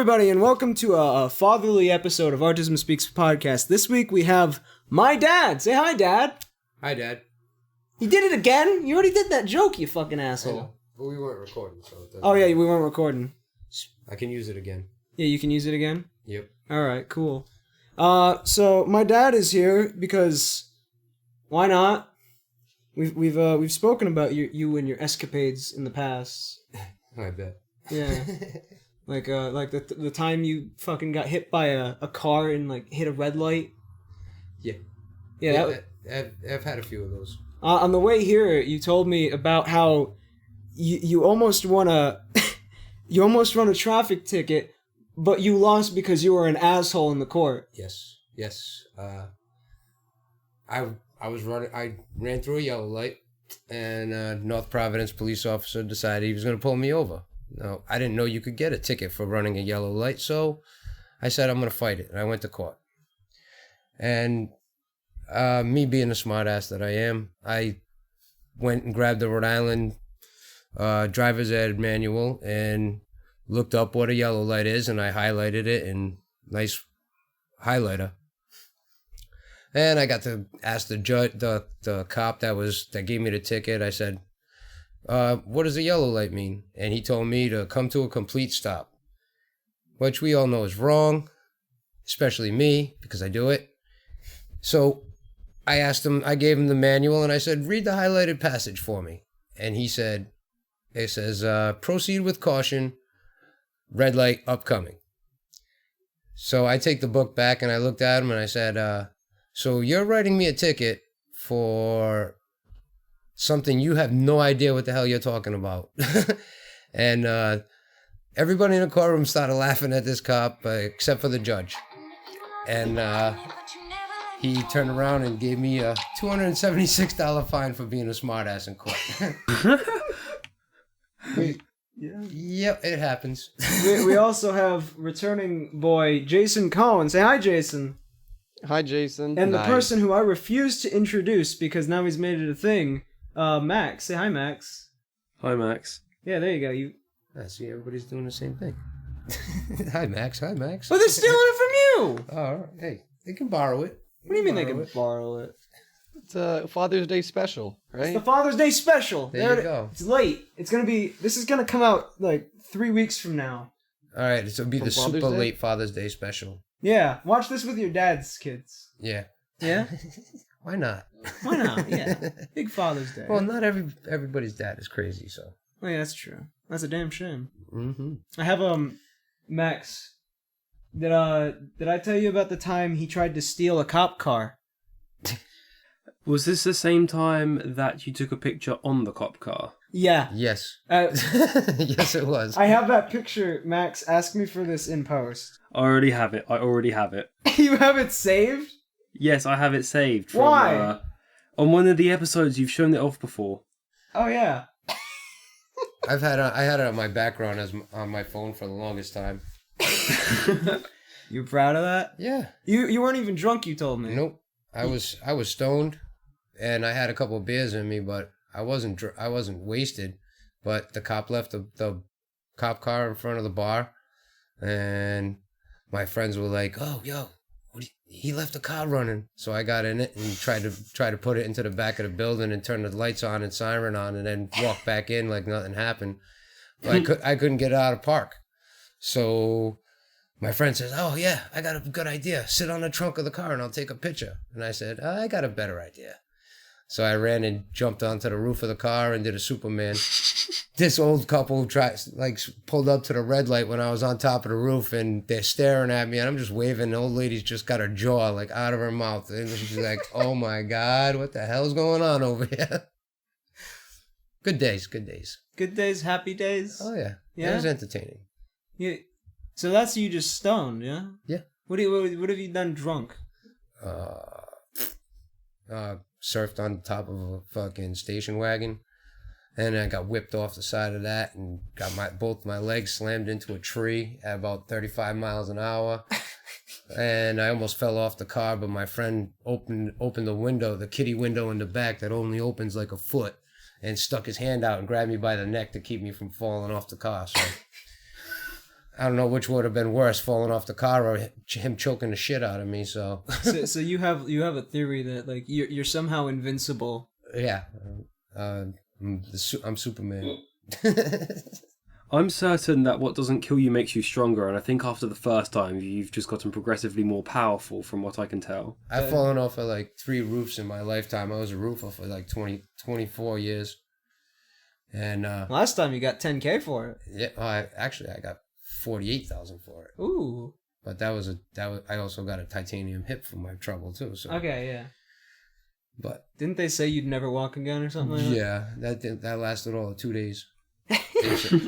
everybody, and welcome to a fatherly episode of Artism Speaks podcast. This week we have my dad. Say hi, Dad. Hi, Dad. You did it again? You already did that joke, you fucking asshole. But we weren't recording, so... Oh, yeah, we weren't recording. I can use it again. Yeah, you can use it again? Yep. Alright, cool. So my dad is here because... Why not? We've spoken about you and your escapades in the past. I bet. Yeah. Like the time you fucking got hit by a car and like hit a red light. Yeah. Yeah. I've had a few of those. On the way here, you told me about how you almost won a you almost won a traffic ticket, but you lost because you were an asshole in the court. Yes. I ran through a yellow light, and a North Providence police officer decided he was going to pull me over. No, I didn't know you could get a ticket for running a yellow light, so I said I'm going to fight it, and I went to court. And me being the smartass that I am, I went and grabbed the Rhode Island driver's ed manual and looked up what a yellow light is, and I highlighted it in nice highlighter. And I got to ask the judge, the cop that gave me the ticket. I said, what does a yellow light mean? And he told me to come to a complete stop, which we all know is wrong, especially me, because I do it. So I gave him the manual, and I said, read the highlighted passage for me. And he said, it says, proceed with caution, red light upcoming. So I take the book back, and I looked at him, and I said, so you're writing me a ticket for something you have no idea what the hell you're talking about. And everybody in the courtroom started laughing at this cop, except for the judge. And he turned around and gave me a $276 fine for being a smartass in court. Yeah. Yep, it happens. We also have returning boy Jason Cohen. Say hi, Jason. Hi, Jason. And the person who I refuse to introduce because now he's made it a thing, Max. Say hi, Max. Hi, Max. Yeah, there you go. I see everybody's doing the same thing. Hi, Max. Hi, Max. But they're stealing it from you! Oh, all right. Hey, they can borrow it. What do you mean they can borrow it? It's a Father's Day special, right? It's the Father's Day special. There you go. It's late. This is gonna come out like 3 weeks from now. All right, so it'll be the super late Father's Day special. Yeah, watch this with your dad's kids. Yeah. Yeah? Why not? Why not? Yeah. Big Father's Day. Well, not everybody's dad is crazy, so. Oh yeah, that's true. That's a damn shame. Mm-hmm. I have Max. Did I tell you about the time he tried to steal a cop car? Was this the same time that you took a picture on the cop car? Yeah. Yes. Yes, it was. I have that picture, Max. Ask me for this in post. I already have it. You have it saved? Yes, I have it saved. From, Why? On one of the episodes, you've shown it off before. Oh, yeah. I had it on my background on my phone for the longest time. You proud of that? Yeah. You weren't even drunk, you told me. Nope. I was stoned, and I had a couple of beers in me, but I wasn't wasted. But the cop left the cop car in front of the bar, and my friends were like, "Oh, yo, he left the car running." So I got in it and tried to put it into the back of the building and turn the lights on and siren on, and then walk back in like nothing happened. But I couldn't get out of park, so my friend says, "Oh yeah, I got a good idea. Sit on the trunk of the car and I'll take a picture." And I said, "I got a better idea." So I ran and jumped onto the roof of the car and did a Superman. This old couple pulled up to the red light when I was on top of the roof, and they're staring at me, and I'm just waving. The old lady's just got her jaw like out of her mouth, and she's like, "Oh my God, what the hell's going on over here?" Good days. Good days, happy days. Oh yeah, Yeah? It was entertaining. Yeah. So that's you just stoned, yeah? Yeah. What have you done drunk? Surfed on top of a fucking station wagon, and I got whipped off the side of that and got both my legs slammed into a tree at about 35 miles an hour. And I almost fell off the car, but my friend opened the window, the kitty window in the back that only opens like a foot, and stuck his hand out and grabbed me by the neck to keep me from falling off the car. So I don't know which would have been worse, falling off the car or him choking the shit out of me. So, so you have a theory that like you're somehow invincible. yeah, I'm Superman. I'm certain that what doesn't kill you makes you stronger, and I think after the first time, you've just gotten progressively more powerful, from what I can tell. I've fallen off of like 3 roofs in my lifetime. I was a roofer for like 24 years. And last time you got $10K for it. Yeah, I got 48,000 for it. Ooh. But that was I also got a titanium hip for my trouble too. So okay, yeah. But didn't they say you'd never walk again or something like that? Yeah, that lasted all of 2 days.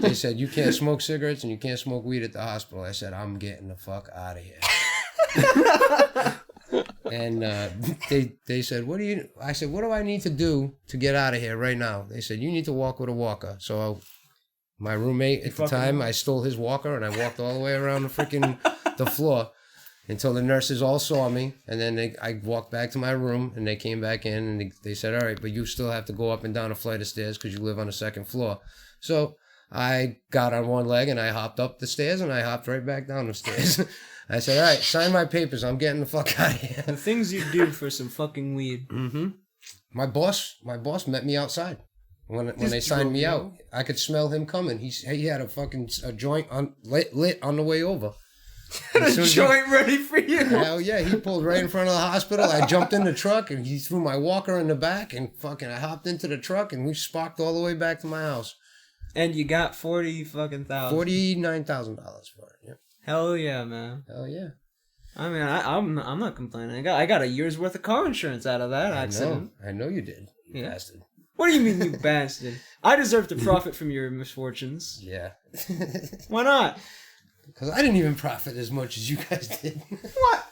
They said you can't smoke cigarettes and you can't smoke weed at the hospital. I said I'm getting the fuck out of here. And they said, I said, what do I need to do to get out of here right now? They said, you need to walk with a walker. So my roommate at the time, I stole his walker and I walked all the way around the floor until the nurses all saw me. And then I walked back to my room and they came back in and they said, all right, but you still have to go up and down a flight of stairs because you live on the 2nd floor. So I got on one leg and I hopped up the stairs and I hopped right back down the stairs. I said, all right, sign my papers. I'm getting the fuck out of here. The things you do for some fucking weed. Mm-hmm. My boss met me outside when they signed me out. I could smell him coming. He had a joint lit on the way over. A joint ready for you. Hell yeah, he pulled right in front of the hospital. I jumped in the truck and he threw my walker in the back and fucking I hopped into the truck and we sparked all the way back to my house. And you got $49,000 for it. Yeah. Hell yeah, man. Hell yeah. I mean, I'm not complaining. I got a year's worth of car insurance out of that accident. I know you did. You bastard. What do you mean, you bastard? I deserve to profit from your misfortunes. Yeah. Why not? Because I didn't even profit as much as you guys did. What?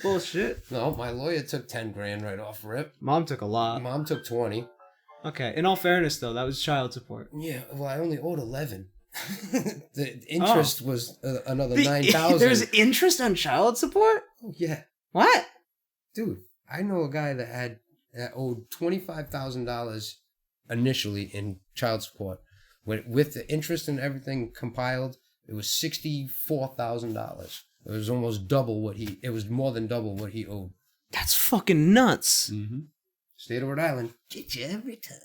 Bullshit. No, my lawyer took 10 grand right off rip. Mom took a lot. Mom took 20. Okay. In all fairness, though, that was child support. Yeah. Well, I only owed 11. The interest was another 9,000. There's interest on child support? Oh, yeah. What? Dude, I know a guy that owed $25,000 initially in child support. With the interest and everything compiled, it was $64,000. It was almost double it was more than double what he owed. That's fucking nuts. Mm-hmm. State of Rhode Island. Get you every time.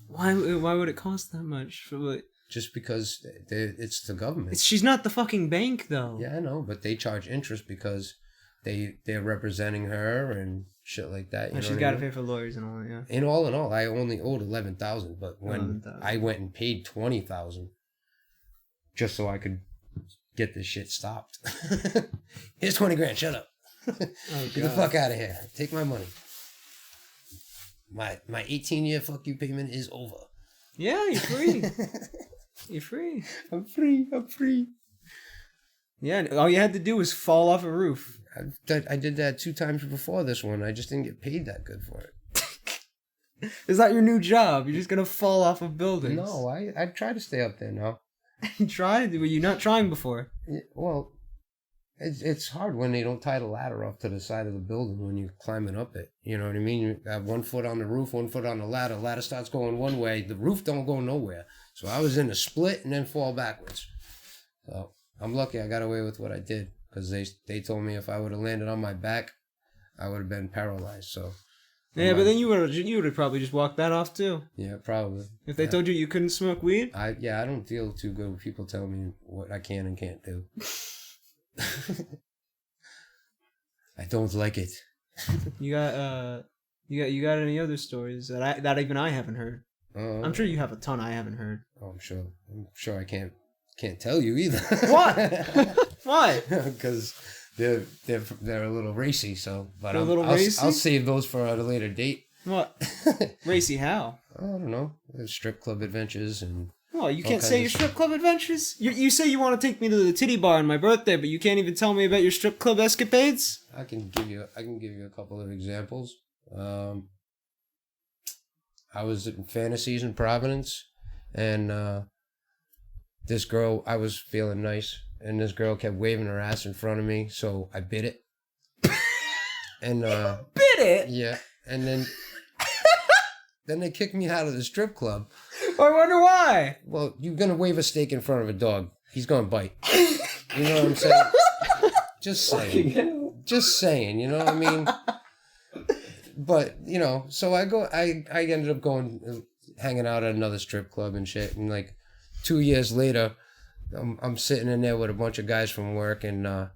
Why would it cost that much? For what? Just because it's the government. She's not the fucking bank, though. Yeah, I know, but they charge interest because they're representing her and shit like that. She's got to pay for lawyers and all that, yeah. And all in all, I only owed $11,000, but when I went and paid $20,000 just so I could get this shit stopped. Here's 20 grand, shut up. Get the fuck out of here. Take my money. My 18-year fuck you payment is over. Yeah, you're free. You're free. I'm free. Yeah, all you had to do was fall off a roof. I did that 2 times before this one. I just didn't get paid that good for it. Is that your new job? You're just going to fall off of buildings? No, I try to stay up there now. You tried? Were you not trying before? Well, it's hard when they don't tie the ladder up to the side of the building when you're climbing up it. You know what I mean? You have 1 foot on the roof, 1 foot on the ladder. The ladder starts going one way. The roof don't go nowhere. So I was in a split and then fall backwards. So I'm lucky I got away with what I did because they told me if I would have landed on my back, I would have been paralyzed. So yeah, but then you would have probably just walked that off too. Yeah, probably. If they told you couldn't smoke weed? I don't deal too good with people telling me what I can and can't do. I don't like it. You got any other stories that even I haven't heard? I'm sure you have a ton I haven't heard. Oh, I'm sure I can't tell you either. What? Why? Because they're a little racy. So, but racy? I'll save those for a later date. What? Racy how? I don't know. There's strip club adventures and. Well, you can't say your strip club adventures? You say you want to take me to the titty bar on my birthday, but you can't even tell me about your strip club escapades? I can give you a couple of examples. I was in Fantasies in Providence, and this girl, I was feeling nice, and this girl kept waving her ass in front of me, so I bit it. And bit it? Yeah, and then they kicked me out of the strip club. I wonder why. Well, you're gonna wave a steak in front of a dog. He's gonna bite. You know what I'm saying? Just saying. Just saying. You know what I mean? But so I ended up going, hanging out at another strip club and shit. And like 2 years later, I'm sitting in there with a bunch of guys from work, and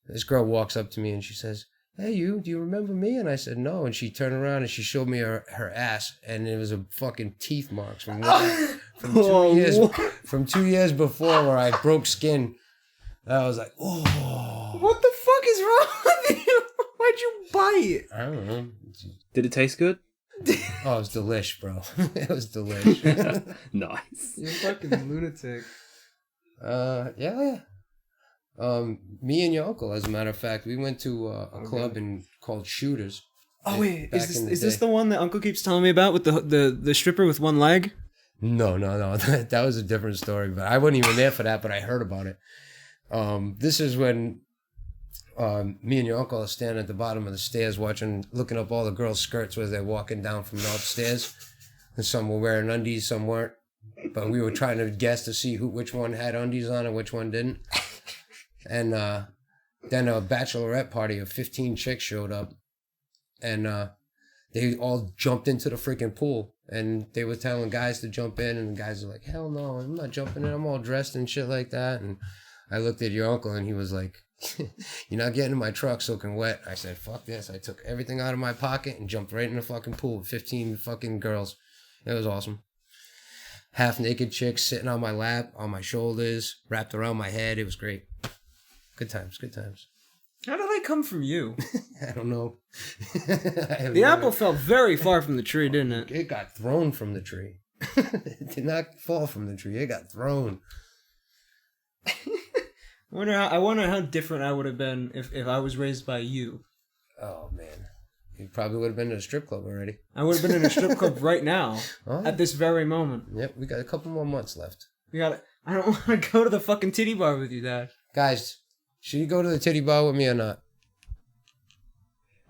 this girl walks up to me and she says, "Hey, do you remember me?" And I said, "No." And she turned around and she showed me her ass, and it was a fucking teeth marks from 2 years before where I broke skin. I was like, oh. What the fuck is wrong with you? Why'd you bite? I don't know. Did it taste good? Oh, it was delish, bro. It was delish. Nice. You're a fucking lunatic. Yeah. Me and your uncle, as a matter of fact, we went to a club called Shooters. Oh wait, is this the one that Uncle keeps telling me about with the stripper with one leg? No. That was a different story, but I wasn't even there for that, but I heard about it. This is when me and your uncle are standing at the bottom of the stairs looking up all the girls' skirts as they're walking down from the upstairs. And some were wearing undies, some weren't. But we were trying to guess to see which one had undies on and which one didn't. And then a bachelorette party of 15 chicks showed up. And they all jumped into the freaking pool. And they were telling guys to jump in. And the guys were like, "Hell no, I'm not jumping in. I'm all dressed and shit like that." And I looked at your uncle and he was like, "You're not getting in my truck soaking wet." I said, "Fuck this." I took everything out of my pocket and jumped right in the fucking pool with 15 fucking girls. It was awesome. Half naked chicks sitting on my lap, on my shoulders, wrapped around my head. It was great. Good times. How did they come from you? I don't know. The apple fell very far from the tree, didn't it? It got thrown from the tree. It did not fall from the tree. It got thrown. I wonder how different I would have been if I was raised by you. Oh, man. You probably would have been to a strip club already. I would have been in a strip club right now, at this very moment. Yep, we got a couple more months left. I don't want to go to the fucking titty bar with you, Dad. Guys, should you go to the titty bar with me or not?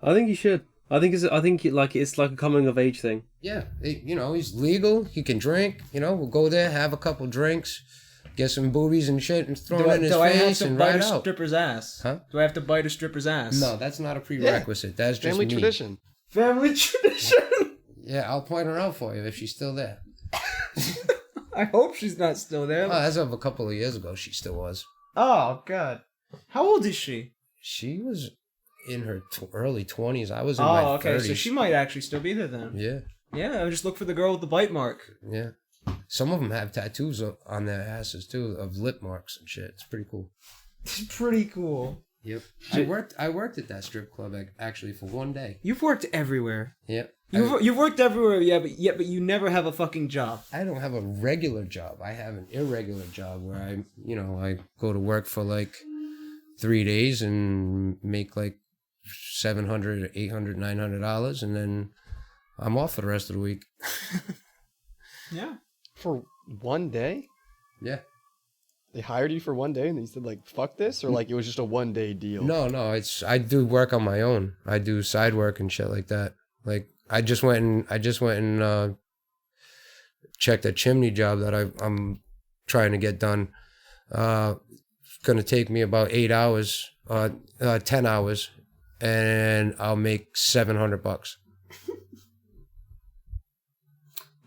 I think you should. I think it's like a coming of age thing. Yeah, he's legal. He can drink. We'll go there, have a couple drinks, get some boobies and shit, and throw it in his face and ride out. Do I have to bite a stripper's ass? Huh? Do I have to bite a stripper's ass? No, that's not a prerequisite. Yeah. That's just family me. tradition. Family tradition. Yeah, I'll point her out for you if she's still there. I hope she's not still there. Oh, as of a couple of years ago, she still was. Oh, God. How old is she? She was in her early 20s. I was in my 30s. Oh, okay. So she might actually still be there then. Yeah. Yeah, just look for the girl with the bite mark. Yeah. Some of them have tattoos on their asses, too, of lip marks and shit. It's pretty cool. It's pretty cool. Yep. I worked at that strip club, actually, for one day. You've worked everywhere. Yep. You've worked everywhere, but you never have a fucking job. I don't have a regular job. I have an irregular job where I go to work for like 3 days and make like $700, $800, $900, and then I'm off for the rest of the week. Yeah. For one day? Yeah. They hired you for one day and they said like, fuck this? Or like it was just a 1 day deal? No, I do work on my own. I do side work and shit like that. Like I just went and checked a chimney job that I'm trying to get done. It's gonna take me about 8 hours, 10 hours, and I'll make $700.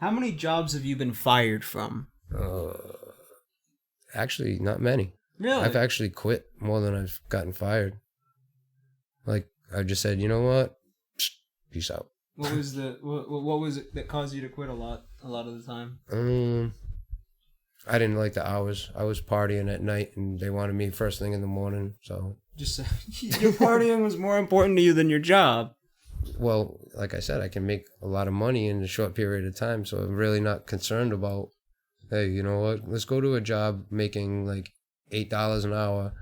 How many jobs have you been fired from? Actually, not many. Really? I've actually quit more than I've gotten fired. Like I just said, you know what? Peace out. What was it that caused you to quit a lot of the time? I didn't like the hours. I was partying at night, and they wanted me first thing in the morning. So just your partying was more important to you than your job. Well, like I said, I can make a lot of money in a short period of time, so I'm really not concerned about, hey, you know what? Let's go to a job making like $8 an hour,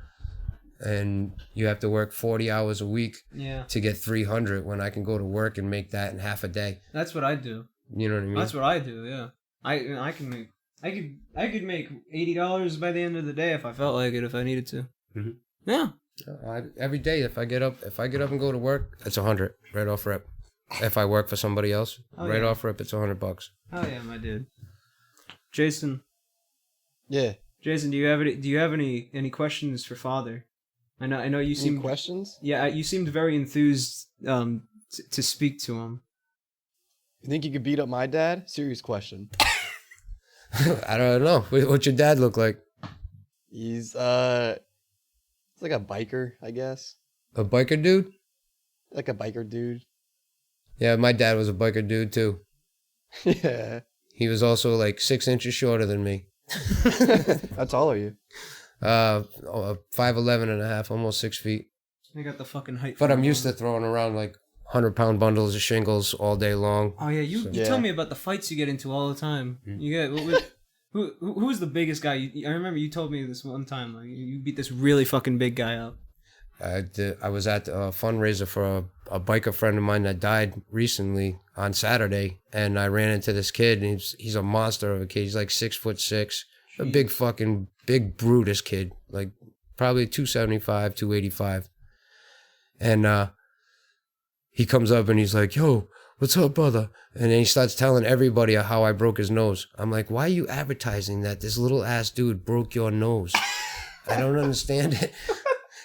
and you have to work 40 hours a week to get $300 when I can go to work and make that in half a day. That's what I do. You know what I mean? That's what I do. Yeah, I could make $80 by the end of the day if I felt like it, if I needed to. Mm-hmm. Yeah. Every day, if I get up and go to work, it's $100 right off rip. If I work for somebody else, off rip, it's $100. Oh yeah, my dude. Jason, Yeah. Jason, do you have any questions for Father? I know you Any seem questions? Yeah, you seemed very enthused to speak to him. You think you could beat up my dad? Serious question. I don't know. What's your dad look like? He's like a biker, I guess. A biker dude? Like a biker dude. Yeah, my dad was a biker dude too. Yeah. He was also like 6 inches shorter than me. How tall are you? 5'11" and a half, almost 6 feet. I got the fucking height. But I'm used to throwing around like 100-pound bundles of shingles all day long. Oh yeah, you Yeah. tell me about the fights you get into all the time. You get who's the biggest guy? I remember you told me this one time. Like you beat this really fucking big guy up. I was at a fundraiser for a biker friend of mine that died recently on Saturday, and I ran into this kid, and he's a monster of a kid. He's like 6'6", a big Brutus kid, like probably 275, 285. And he comes up and he's like, "Yo, what's up, brother?" And then he starts telling everybody how I broke his nose. I'm like, why are you advertising that this little ass dude broke your nose? I don't understand it.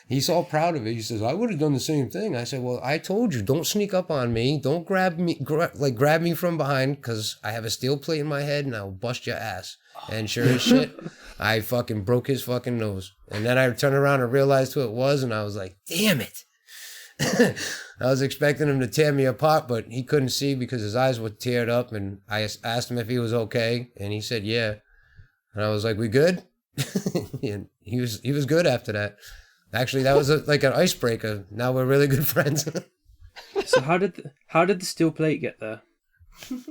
He's all proud of it. He says, "I would have done the same thing." I said, "Well, I told you, don't sneak up on me. Don't grab me from behind, because I have a steel plate in my head and I'll bust your ass." And sure as shit, I fucking broke his fucking nose. And then I turned around and realized who it was, and I was like, damn it. I was expecting him to tear me apart, but he couldn't see because his eyes were teared up, and I asked him if he was okay, and he said, yeah. And I was like, we good? And he was good after that. Actually, that was like an icebreaker. Now we're really good friends. So how did the steel plate get there?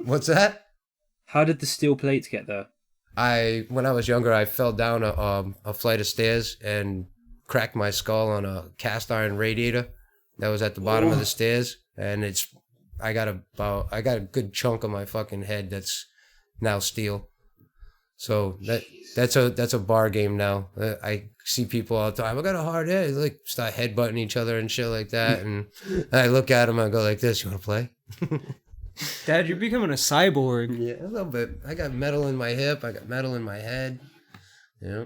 What's that? How did the steel plate get there? When I was younger, I fell down a flight of stairs and cracked my skull on a cast iron radiator that was at the bottom of the stairs, and I got a good chunk of my fucking head that's now steel. So that's a bar game now. I see people all the time. I got a hard head. They like start headbutting each other and shit like that. And I look at them. I go like this. You want to play? Dad, you're becoming a cyborg. Yeah, a little bit. I got metal in my hip. I got metal in my head. Yeah.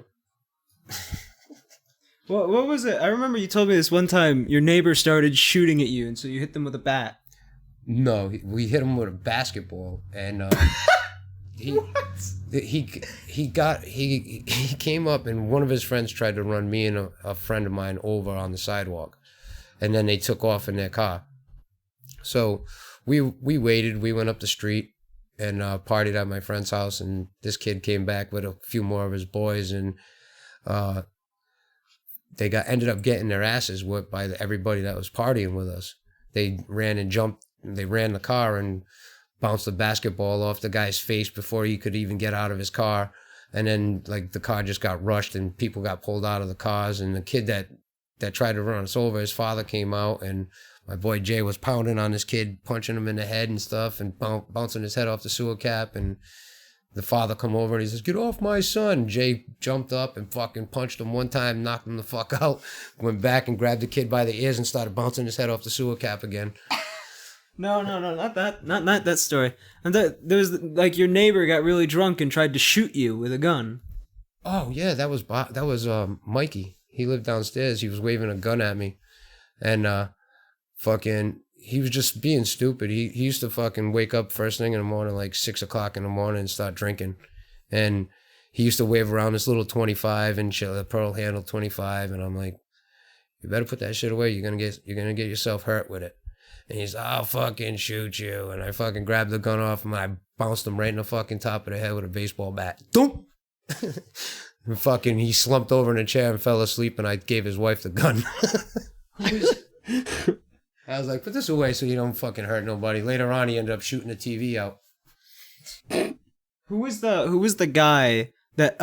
What was it? I remember you told me this one time. Your neighbor started shooting at you, and so you hit them with a bat. No, we hit him with a basketball, and he came up, and one of his friends tried to run me and a friend of mine over on the sidewalk, and then they took off in their car. So we waited. We went up the street and partied at my friend's house, and this kid came back with a few more of his boys, and they ended up getting their asses whipped by everybody that was partying with us. They ran and jumped. They ran the car and bounced the basketball off the guy's face before he could even get out of his car. And then like the car just got rushed and people got pulled out of the cars. And the kid that tried to run us over, his father came out, and my boy Jay was pounding on this kid, punching him in the head and stuff, and bouncing his head off the sewer cap. And the father come over and he says, "Get off my son." Jay jumped up and fucking punched him one time, knocked him the fuck out, went back and grabbed the kid by the ears and started bouncing his head off the sewer cap again. No, not that story. And there was like your neighbor got really drunk and tried to shoot you with a gun. Oh yeah, that was Mikey. He lived downstairs. He was waving a gun at me, and he was just being stupid. He used to fucking wake up first thing in the morning, like 6 o'clock in the morning, and start drinking. And he used to wave around this little 25 and shit, the pearl handle 25. And I'm like, you better put that shit away. You're gonna get yourself hurt with it. And he's, "I'll fucking shoot you." And I fucking grabbed the gun off him and I bounced him right in the fucking top of the head with a baseball bat. Doom! And fucking, he slumped over in a chair and fell asleep, and I gave his wife the gun. I was like, "Put this away so you don't fucking hurt nobody." Later on, he ended up shooting the TV out. Who was the guy that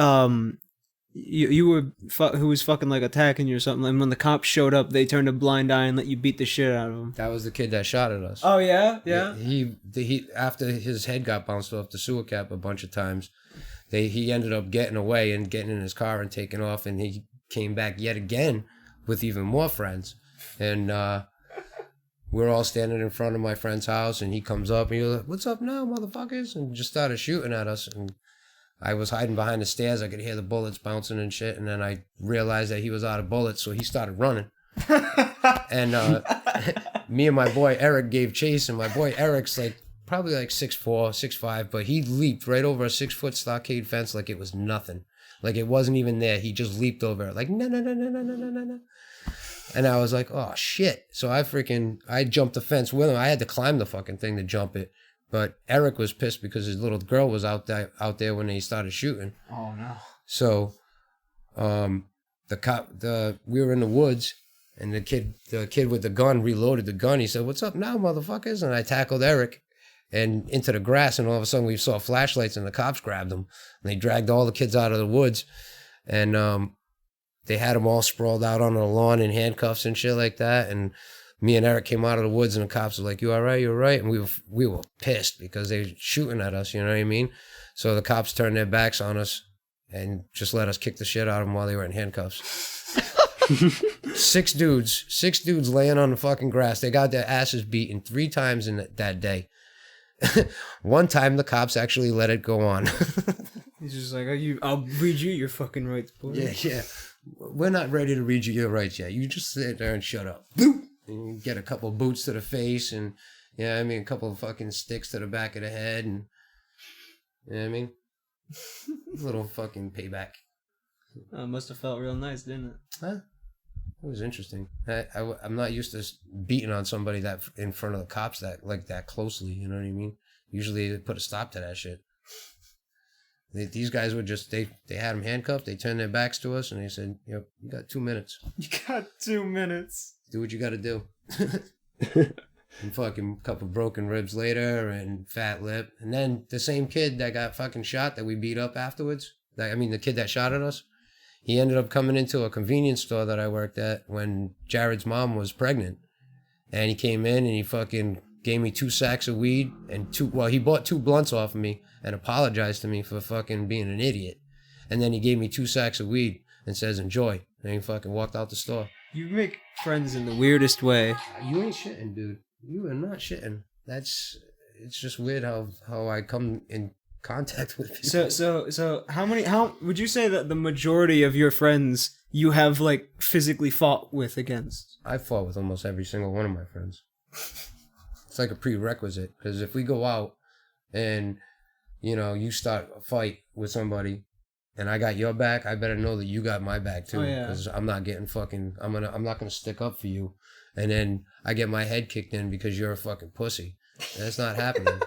who was fucking like attacking you or something? And when the cops showed up, they turned a blind eye and let you beat the shit out of him. That was the kid that shot at us. Oh yeah. He after his head got bounced off the sewer cap a bunch of times, he ended up getting away and getting in his car and taking off, and he came back yet again with even more friends, and we're all standing in front of my friend's house, and he comes up and he's like, "What's up now, motherfuckers?" and just started shooting at us. And I was hiding behind the stairs. I could hear the bullets bouncing and shit. And then I realized that he was out of bullets, so he started running. And me and my boy Eric gave chase, and my boy Eric's like probably like 6'4", 6'5", but he leaped right over a 6-foot stockade fence like it was nothing. Like it wasn't even there. He just leaped over it like, no. And I was like, oh shit. So I jumped the fence with him. I had to climb the fucking thing to jump it. But Eric was pissed because his little girl was out there when they started shooting. Oh no. So we were in the woods, and the kid with the gun reloaded the gun. He said, "What's up now, motherfuckers?" And I tackled Eric and into the grass, and all of a sudden we saw flashlights, and the cops grabbed them, and they dragged all the kids out of the woods, and they had them all sprawled out on the lawn in handcuffs and shit like that. And me and Eric came out of the woods, and the cops were like, "You all right? You all right?" And we were pissed because they were shooting at us, you know what I mean? So the cops turned their backs on us and just let us kick the shit out of them while they were in handcuffs. Six dudes laying on the fucking grass. They got their asses beaten 3 times in that day. One time the cops actually let it go on. He's just like, I'll read you your fucking rights, boy. Yeah. We're not ready to read you your rights yet. You just sit there and shut up. Boop! And you get a couple boots to the face, and a couple of fucking sticks to the back of the head, and a little fucking payback. Oh, it must have felt real nice, didn't it? Huh? It was interesting. I'm not used to beating on somebody that in front of the cops that closely. You know what I mean? Usually they put a stop to that shit. These guys were just they had them handcuffed. They turned their backs to us, and they said, "You got 2 minutes. You got 2 minutes. Do what you got to do." And fucking couple broken ribs later, and fat lip, and then the same kid that got fucking shot that we beat up afterwards. The kid that shot at us. He ended up coming into a convenience store that I worked at when Jared's mom was pregnant. And he came in and he fucking gave me 2 sacks of weed and he bought 2 blunts off of me and apologized to me for fucking being an idiot. And then he gave me 2 sacks of weed and says, "Enjoy." And he fucking walked out the store. You make friends in the weirdest way. You ain't shitting, dude. You are not shitting. It's just weird how I come in contact with people. So how would you say that the majority of your friends you have like physically fought with against? I fought with almost every single one of my friends. It's like a prerequisite, because if we go out and you start a fight with somebody and I got your back, I better know that you got my back too, because I'm not getting I'm not gonna stick up for you and then I get my head kicked in because you're a fucking pussy. That's not happening.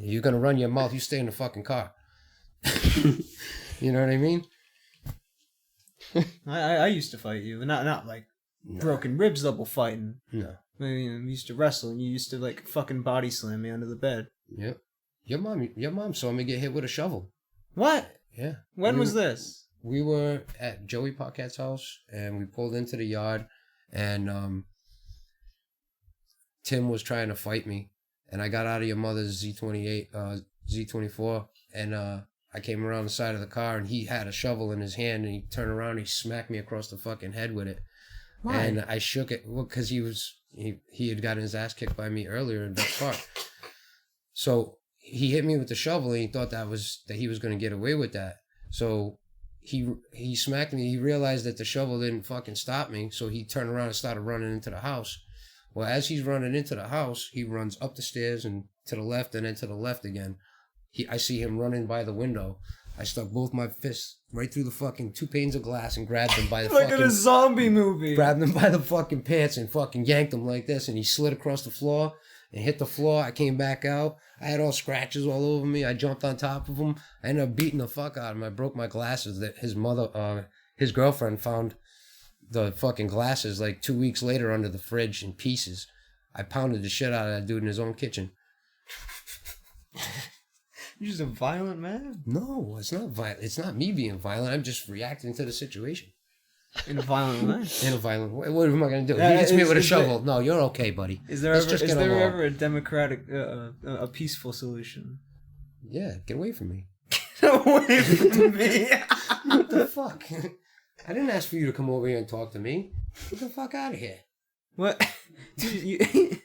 You're gonna run your mouth. You stay in the fucking car. You know what I mean? I used to fight you, not like broken ribs level fighting. No. I mean, we used to wrestle, and you used to like fucking body slam me under the bed. Yep. Your mom saw me get hit with a shovel. What? Yeah. When was this? We were at Joey Paquette's house, and we pulled into the yard, and Tim was trying to fight me. And I got out of your mother's Z24, and I came around the side of the car, and he had a shovel in his hand, and he turned around, and he smacked me across the fucking head with it. Why? And I shook it, because he had gotten his ass kicked by me earlier in Best Park. So he hit me with the shovel, and he thought that he was going to get away with that. So he smacked me. He realized that the shovel didn't fucking stop me, so he turned around and started running into the house. Well, as he's running into the house, he runs up the stairs and to the left and then to the left again. I see him running by the window. I stuck both my fists right through the fucking 2 panes of glass and grabbed him by the like in a zombie movie. Grabbed him by the fucking pants and fucking yanked him like this, and he slid across the floor and hit the floor. I came back out. I had all scratches all over me. I jumped on top of him. I ended up beating the fuck out of him. I broke my glasses that his girlfriend found the fucking glasses like 2 weeks later under the fridge in pieces. I pounded the shit out of that dude in his own kitchen. You're just a violent man? No, it's not violent. It's not me being violent. I'm just reacting to the situation. In a violent way? In a violent way. What am I going to do? He hits me with a shovel. No, you're okay, buddy. Is there ever a democratic, a peaceful solution? Yeah, get away from me. Get away from me! What the fuck? I didn't ask for you to come over here and talk to me. Get the fuck out of here. What? Dude,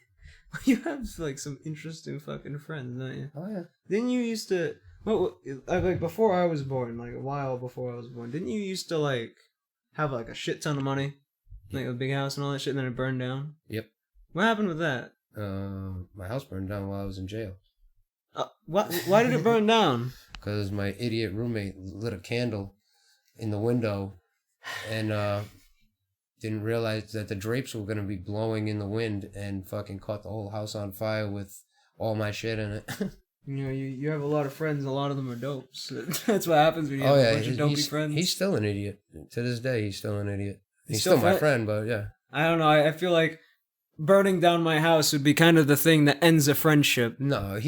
you have like some interesting fucking friends, don't you? Oh yeah. Didn't you used to Well, like before I was born, like a while before I was born, didn't you used to like have like a shit ton of money, like a big house and all that shit, and then it burned down? Yep. What happened with that? My house burned down while I was in jail. Why did it burn down? Because my idiot roommate lit a candle in the window and didn't realize that the drapes were going to be blowing in the wind and fucking caught the whole house on fire with all my shit in it. You know, you have a lot of friends, and a lot of them are dopes. That's what happens when you have a bunch of dopey friends. He's still an idiot. To this day, he's still an idiot. He's still my friend, but yeah. I don't know. I feel like burning down my house would be kind of the thing that ends a friendship. No,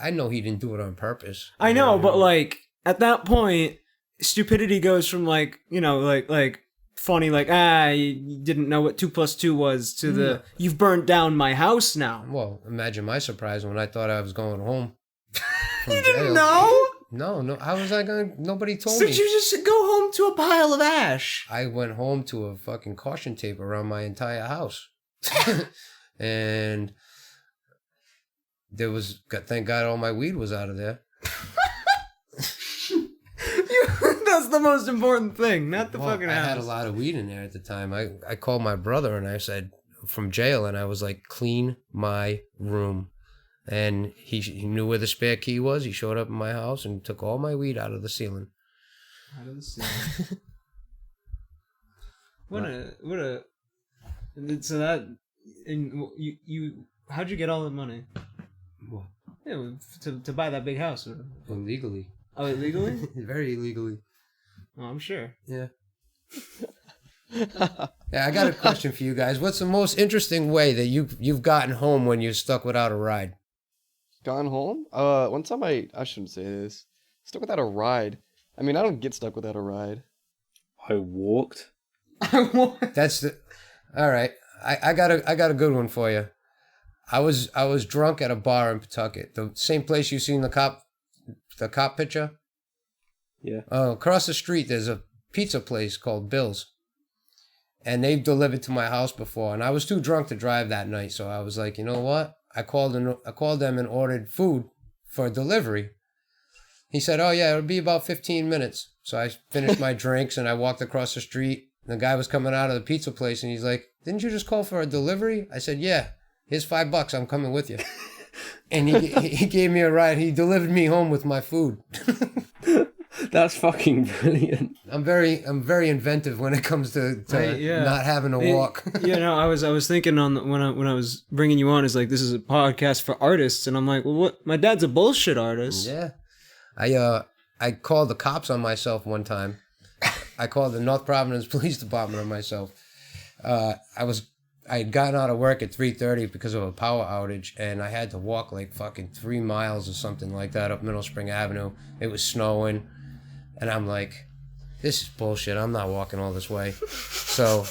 I know he didn't do it on purpose. I know, but like at that point, stupidity goes from like, you know, like funny, like you didn't know what 2 + 2 was to the you've burnt down my house now. Well, imagine my surprise when I thought I was going home. You didn't know? No. How was I going to... Nobody told me. Did you just go home to a pile of ash? I went home to a fucking caution tape around my entire house. And there was... Thank God all my weed was out of there. That's the most important thing, not the fucking house. I had a lot of weed in there at the time. I called my brother and I said... From jail, and I was like, clean my room. And he knew where the spare key was. He showed up in my house and took all my weed out of the ceiling. Out of the ceiling. What a. So that, and you how'd you get all the money? What? Yeah, to buy that big house. Illegally. Oh, illegally? Very illegally. Oh, I'm sure. Yeah. Yeah, I got a question for you guys. What's the most interesting way that you've gotten home when you're stuck without a ride? Gone home? One time I shouldn't say this. Stuck without a ride. I mean, I don't get stuck without a ride. I walked. That's the... All right. I got a good one for you. I was drunk at a bar in Pawtucket. The same place you seen the cop picture? Yeah. Across the street there's a pizza place called Bill's. And they've delivered to my house before, and I was too drunk to drive that night, so I was like, you know what? I called them and ordered food for delivery. He said, oh yeah, it'll be about 15 minutes. So I finished my drinks and I walked across the street. The guy was coming out of the pizza place and he's like, didn't you just call for a delivery? I said, yeah, here's $5. I'm coming with you. And he gave me a ride. He delivered me home with my food. That's fucking brilliant. I'm very inventive when it comes to not having to walk. I was thinking when I was bringing you on, is like, this is a podcast for artists, and I'm like, well, what? My dad's a bullshit artist. Yeah, I called the cops on myself one time. I called the North Providence Police Department on myself. I had gotten out of work at 3:30 because of a power outage, and I had to walk like fucking 3 miles or something like that up Middle Spring Avenue. It was snowing. And I'm like, this is bullshit. I'm not walking all this way. So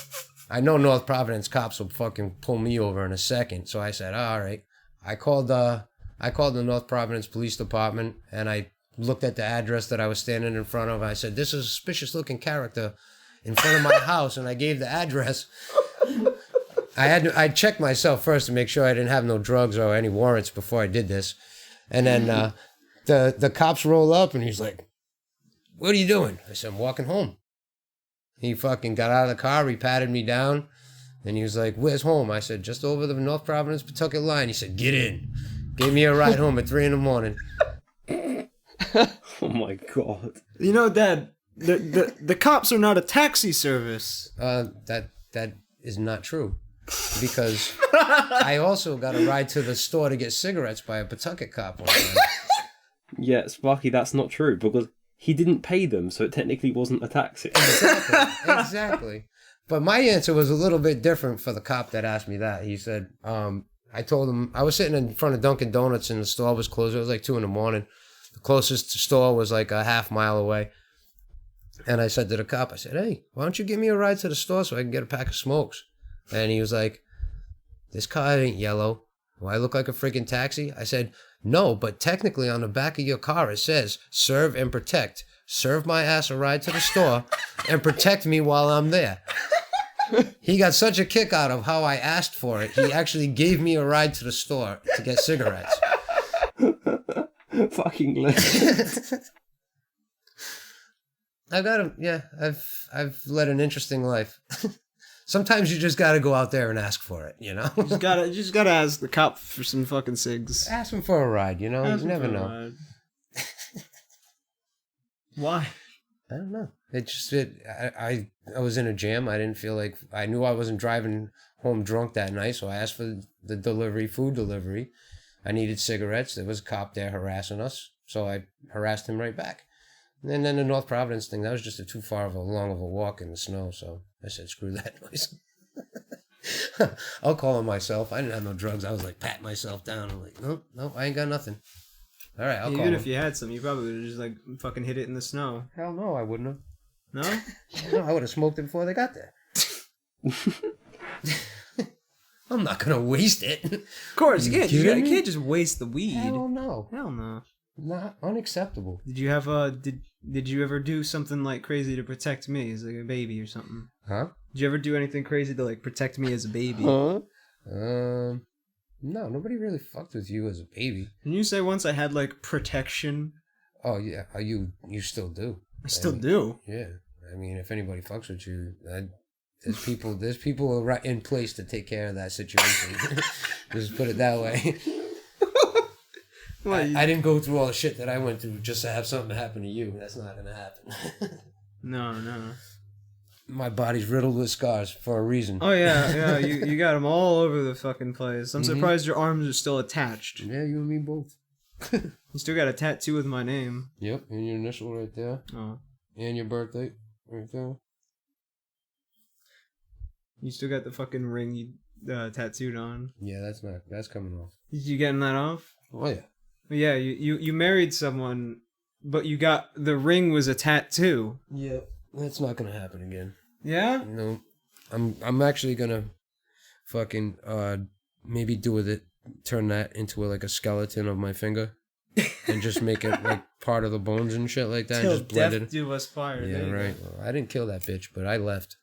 I know North Providence cops will fucking pull me over in a second. So I said, all right. I called the North Providence Police Department, and I looked at the address that I was standing in front of. I said, this is a suspicious looking character in front of my house. And I gave the address. I checked myself first to make sure I didn't have no drugs or any warrants before I did this. And then the cops roll up, and he's like, what are you doing? I said, I'm walking home. He fucking got out of the car. He patted me down. And he was like, where's home? I said, just over the North Providence Pawtucket line. He said, get in. Gave me a ride home at 3 a.m. Oh my God. You know, Dad, the cops are not a taxi service. That is not true. Because I also got a ride to the store to get cigarettes by a Pawtucket cop one time. Yeah, Sparky, that's not true, because he didn't pay them, so it technically wasn't a taxi. Exactly. But my answer was a little bit different for the cop that asked me that. He said, I told him, I was sitting in front of Dunkin' Donuts and the store was closed. It was like 2 a.m. The closest store was like a half mile away. And I said to the cop, I said, hey, why don't you give me a ride to the store so I can get a pack of smokes? And he was like, this car ain't yellow. Do I look like a freaking taxi? I said, no, but technically on the back of your car it says, serve and protect. Serve my ass a ride to the store and protect me while I'm there. He got such a kick out of how I asked for it, he actually gave me a ride to the store to get cigarettes. Fucking legend. I've led an interesting life. Sometimes you just gotta go out there and ask for it, you know? You just gotta ask the cop for some fucking cigs. Ask him for a ride, you know? Ask You him never for a know. ride. Why? I don't know. I was in a jam. I didn't feel like, I knew I wasn't driving home drunk that night, so I asked for the food delivery. I needed cigarettes. There was a cop there harassing us, so I harassed him right back. And then the North Providence thing, that was just too long of a walk in the snow, so I said, screw that noise. I'll call him myself. I didn't have no drugs. I was like, pat myself down. I'm like, nope, I ain't got nothing. All right, I'll call him. Even if you had some, you probably would have just like fucking hit it in the snow. Hell no, I wouldn't have. No? No, I would have smoked it before they got there. I'm not going to waste it. Of course, you kidding me? can't just waste the weed. Hell no. Hell no. Not unacceptable. Did you have did you ever do something like crazy to protect me as like a baby or something? Huh? Did you ever do anything crazy to like protect me as a baby? Huh? No, nobody really fucked with you as a baby. Can you say once I had like protection? Oh yeah, you still do. I still do. Yeah, I mean, if anybody fucks with you, there's people right in place to take care of that situation. Just put it that way. I didn't go through all the shit that I went through just to have something happen to you. That's not gonna happen. No. My body's riddled with scars for a reason. Oh yeah. You got them all over the fucking place. I'm surprised your arms are still attached. Yeah, you and me both. You still got a tattoo with my name. Yep, and your initial right there. Oh. And your birthday right there. You still got the fucking ring you tattooed on. Yeah, that's coming off. You getting that off? Oh yeah. Yeah, you married someone, but you got the ring was a tattoo. Yep. That's not gonna happen again. Yeah? No. I'm actually gonna fucking maybe do with it, turn that into like a skeleton of my finger. And just make it like part of the bones and shit like that. Till And just blend death it. do us part. Yeah, right. Well, I didn't kill that bitch, but I left.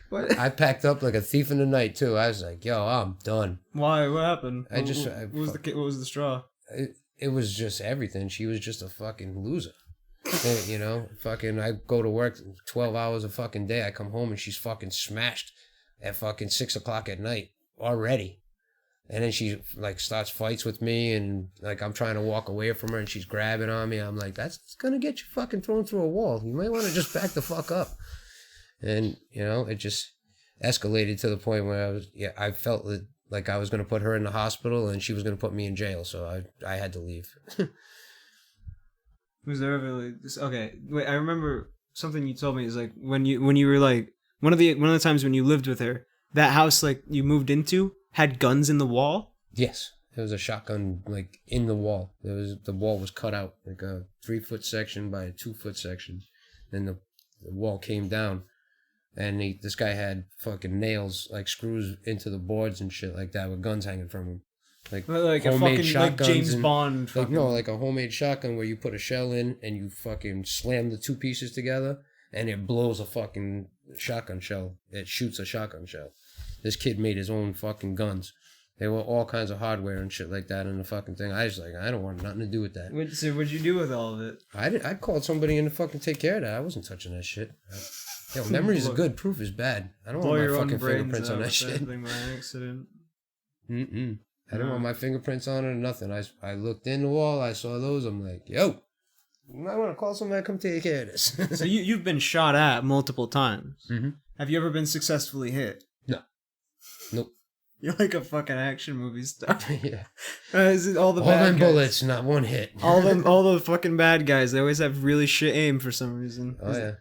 What? I packed up like a thief in the night too. I was like, "Yo, I'm done." Why? What happened? What what was the straw? It was just everything. She was just a fucking loser. And, you know, fucking. I go to work 12 hours a fucking day. I come home and she's fucking smashed at fucking 6 o'clock at night already. And then she like starts fights with me, and like I'm trying to walk away from her, and she's grabbing on me. I'm like, that's gonna get you fucking thrown through a wall. You might want to just back the fuck up. And you know, it just escalated to the point where I felt like I was gonna put her in the hospital, and she was gonna put me in jail. So I had to leave. Was there ever like this? Okay, wait. I remember something you told me is like when you were like one of the times when you lived with her, that house like you moved into had guns in the wall. Yes, there was a shotgun like in the wall. The wall was cut out like a 3-foot section by a 2-foot section. Then the wall came down, and this guy had fucking nails like screws into the boards and shit like that with guns hanging from him. Like a fucking like James Bond. Fucking... Like a homemade shotgun where you put a shell in and you fucking slam the two pieces together and it blows a fucking shotgun shell. It shoots a shotgun shell. This kid made his own fucking guns. They were all kinds of hardware and shit like that in the fucking thing. I was like, I don't want nothing to do with that. So what'd you do with all of it? I called somebody in to fucking take care of that. I wasn't touching that shit. Yo, memories are good. Proof is bad. I don't want my fucking fingerprints on that shit. By accident. I don't want my fingerprints on it or nothing. I looked in the wall. I saw those. I'm like, yo, you might want to call somebody to come take care of this. So you've been shot at multiple times. Mm-hmm. Have you ever been successfully hit? No. Nope. You're like a fucking action movie star. Yeah. Is it all them guys? Bullets, not one hit. all the fucking bad guys. They always have really shit aim for some reason. Oh yeah.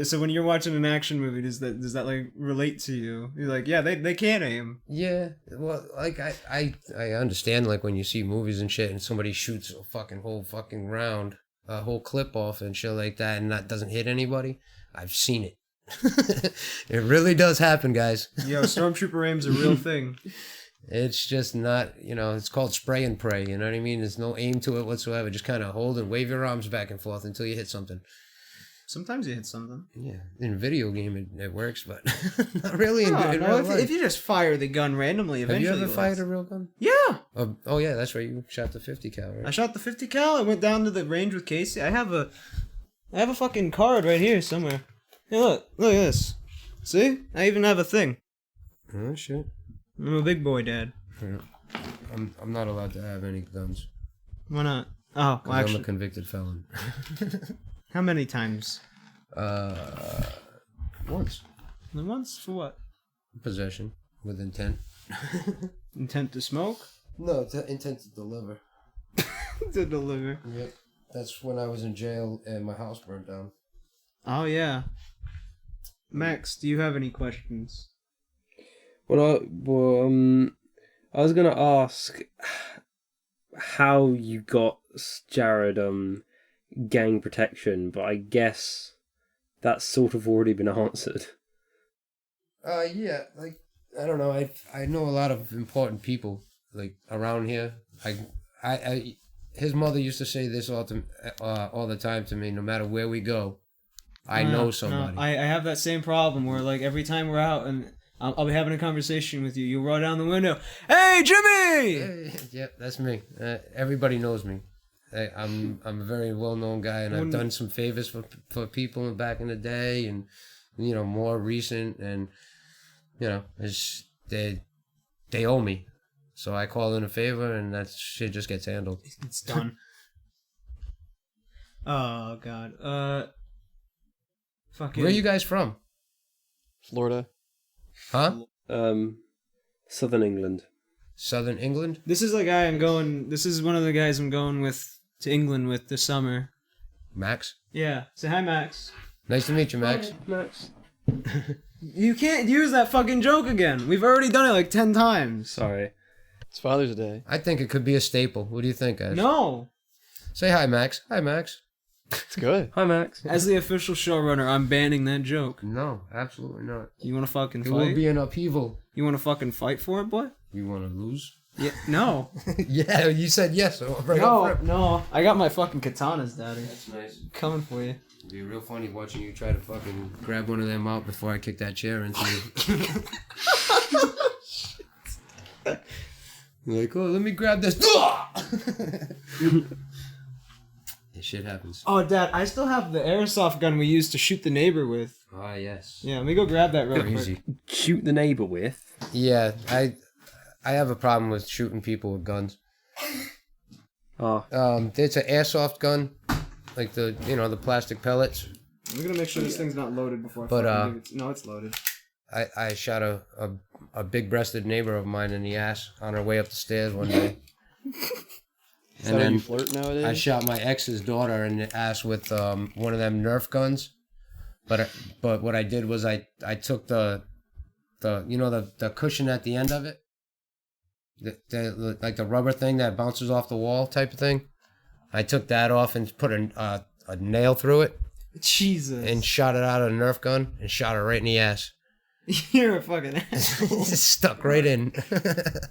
So when you're watching an action movie, does that like relate to you? You're like, yeah, they can't aim. Yeah. Well, like I understand like when you see movies and shit and somebody shoots a fucking whole fucking round, a whole clip off and shit like that, and that doesn't hit anybody. I've seen it. It really does happen, guys. Yo, stormtrooper aim's a real thing. It's just not, it's called spray and pray, you know what I mean? There's no aim to it whatsoever. Just kind of hold and wave your arms back and forth until you hit something. Sometimes you hit something. Yeah, in a video game it works, but not really in, No, in no, real if, life. if you just fire the gun randomly, Have eventually you ever it fired works. a real gun? Yeah. Oh yeah, that's right. You shot the 50 cal, right? I shot the 50 cal. I went down to the range with Casey. I have a fucking card right here somewhere. Hey, look at this. See? I even have a thing. Oh shit. I'm a big boy, Dad. Yeah. I'm not allowed to have any guns. Why not? Oh, 'Cause well, I'm a actually, convicted felon. how many times? Once. Once for what? Possession with intent. Intent to smoke? No, intent to deliver. To deliver. Yep. That's when I was in jail and my house burned down. Oh yeah. Max, do you have any questions? Well, I was gonna ask how you got Jared gang protection, but I guess that's sort of already been answered. Yeah, like I don't know. I know a lot of important people like around here. I his mother used to say this all the time to me. No matter where we go, I know somebody. No, I have that same problem where like every time we're out and I'll be having a conversation with you, you'll roll down the window. Hey, Jimmy! Yeah, that's me. Everybody knows me. I'm a very well known guy, and I've done some favors for people back in the day, and more recent, and it's they owe me, so I call in a favor, and that shit just gets handled. It's done. Oh God. Fucking. Where are you guys from? Florida. Huh? Southern England. Southern England? This is the guy I'm going. This is one of the guys I'm going with to England with this summer. Max? Yeah. Say hi, Max. Nice to meet you, Max. Hi, Max. You can't use that fucking joke again. We've already done it like 10 times. Sorry. It's Father's Day. I think it could be a staple. What do you think, Ash? No. Say hi, Max. Hi, Max. It's good. Hi, Max. As the official showrunner, I'm banning that joke. No, absolutely not. You want to fucking It fight? will be an upheaval. You want to fucking fight for it, boy? You want to lose? Yeah. No. Yeah, you said yes. So I'll bring up No. for it. No. I got my fucking katanas, daddy. That's nice. Coming for you. It'd be real funny watching you try to fucking grab one of them out before I kick that chair into you. You're like, oh, let me grab this. This shit happens. Oh, Dad, I still have the airsoft gun we used to shoot the neighbor with. Ah, yes. Yeah, let me go grab that real Crazy. quick. Shoot the neighbor with. Yeah, I have a problem with shooting people with guns. Oh. It's an airsoft gun, like the plastic pellets. I'm gonna make sure this thing's not loaded before I But, fucking give it. No, it's loaded. I shot a big-breasted neighbor of mine in the ass on her way up the stairs one day. Is that how you flirt nowadays? I shot my ex's daughter in the ass with one of them Nerf guns. But what I did was I took the cushion at the end of it, like the rubber thing that bounces off the wall type of thing. I took that off and put a nail through it. Jesus. And shot it out of a Nerf gun and shot her right in the ass. You're a fucking asshole. It stuck right in. It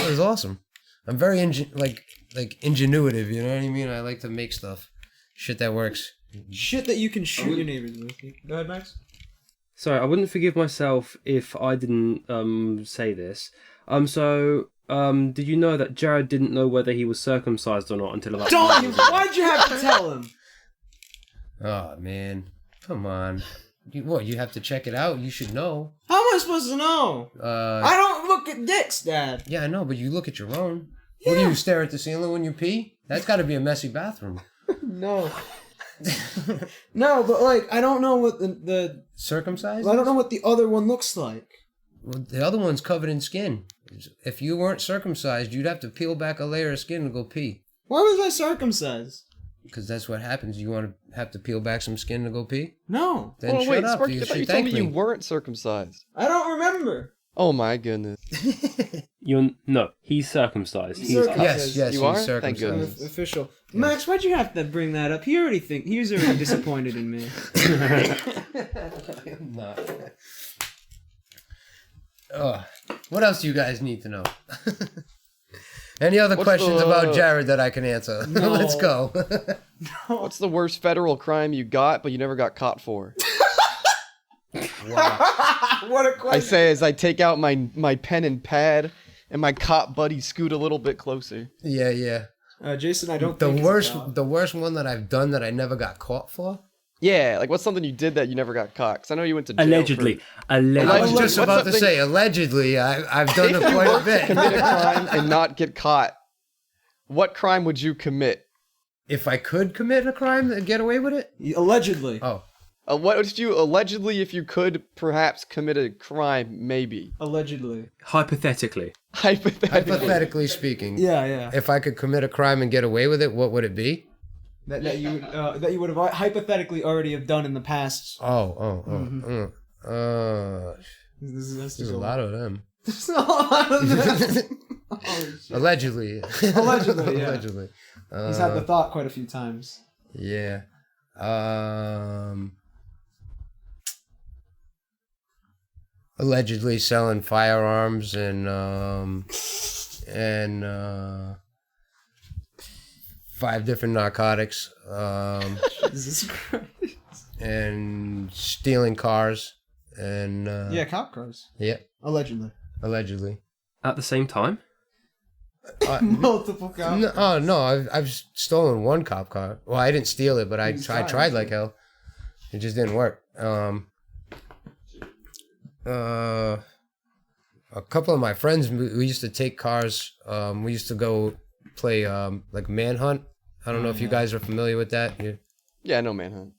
was awesome. I'm very ingenuitive, you know what I mean? I like to make stuff. Shit that works. Shit that you can shoot your neighbors with. Go ahead, Max. Sorry, I wouldn't forgive myself if I didn't say this. Did you know that Jared didn't know whether he was circumcised or not until about... Why'd you have to tell him? Oh, man. Come on. You have to check it out? You should know. How am I supposed to know? I don't look at dicks, Dad. Yeah, I know, but you look at your own. Yeah. What do you stare at the ceiling when you pee? That's got to be a messy bathroom. No. No, but like, I don't know what the Circumcised? I don't know what the other one looks like. Well, the other one's covered in skin. If you weren't circumcised, you'd have to peel back a layer of skin and go pee. Why was I circumcised? Because that's what happens. You want to have to peel back some skin to go pee? No. Then shut wait, up. Sparky, You I thought you should told thank me you me. weren't circumcised. I don't remember. Oh my goodness. No, he's circumcised. He's He's circumcised. Yes, You he's are? Thank circumcised. goodness. Official. Max, why'd you have to bring that up? He already disappointed in me. I'm not. What else do you guys need to know? Any other What's questions the- about Jared that I can answer? No. Let's go. What's the worst federal crime you got but you never got caught for? What a question. I say as I take out my pen and pad, and my cop buddy scoot a little bit closer. Yeah. Jason, I don't The think worst one that I've done that I never got caught for. Yeah, like what's something you did that you never got caught? Because I know you went to jail. Allegedly. I was Allegedly. just What's about to something- say, allegedly, I've done it If you quite were a to commit a bit. crime and not get caught, what crime would you commit? If I could commit a crime and get away with it? Allegedly. Oh. What would you allegedly, if you could perhaps commit a crime, maybe? Allegedly. Hypothetically. Hypothetically. speaking, Yeah. if I could commit a crime and get away with it, what would it be? That you would have hypothetically already have done in the past. Oh. That's There's a lot of them. There's a lot of them. Oh, shit. Allegedly. Allegedly, yeah. Allegedly. He's had the thought quite a few times. Yeah. Allegedly selling firearms and 5 different narcotics, Jesus Christ. and stealing cars, and Yeah, cop cars. yeah, Allegedly. allegedly. At the same time? Multiple cop No, oh no, I've stolen one cop car. Well, I didn't steal it, but I He's tried trying. like hell. It just didn't work. A couple of my friends, we used to take cars. We used to go play like Manhunt. I don't know if you guys are familiar with that. Yeah, no manhunt.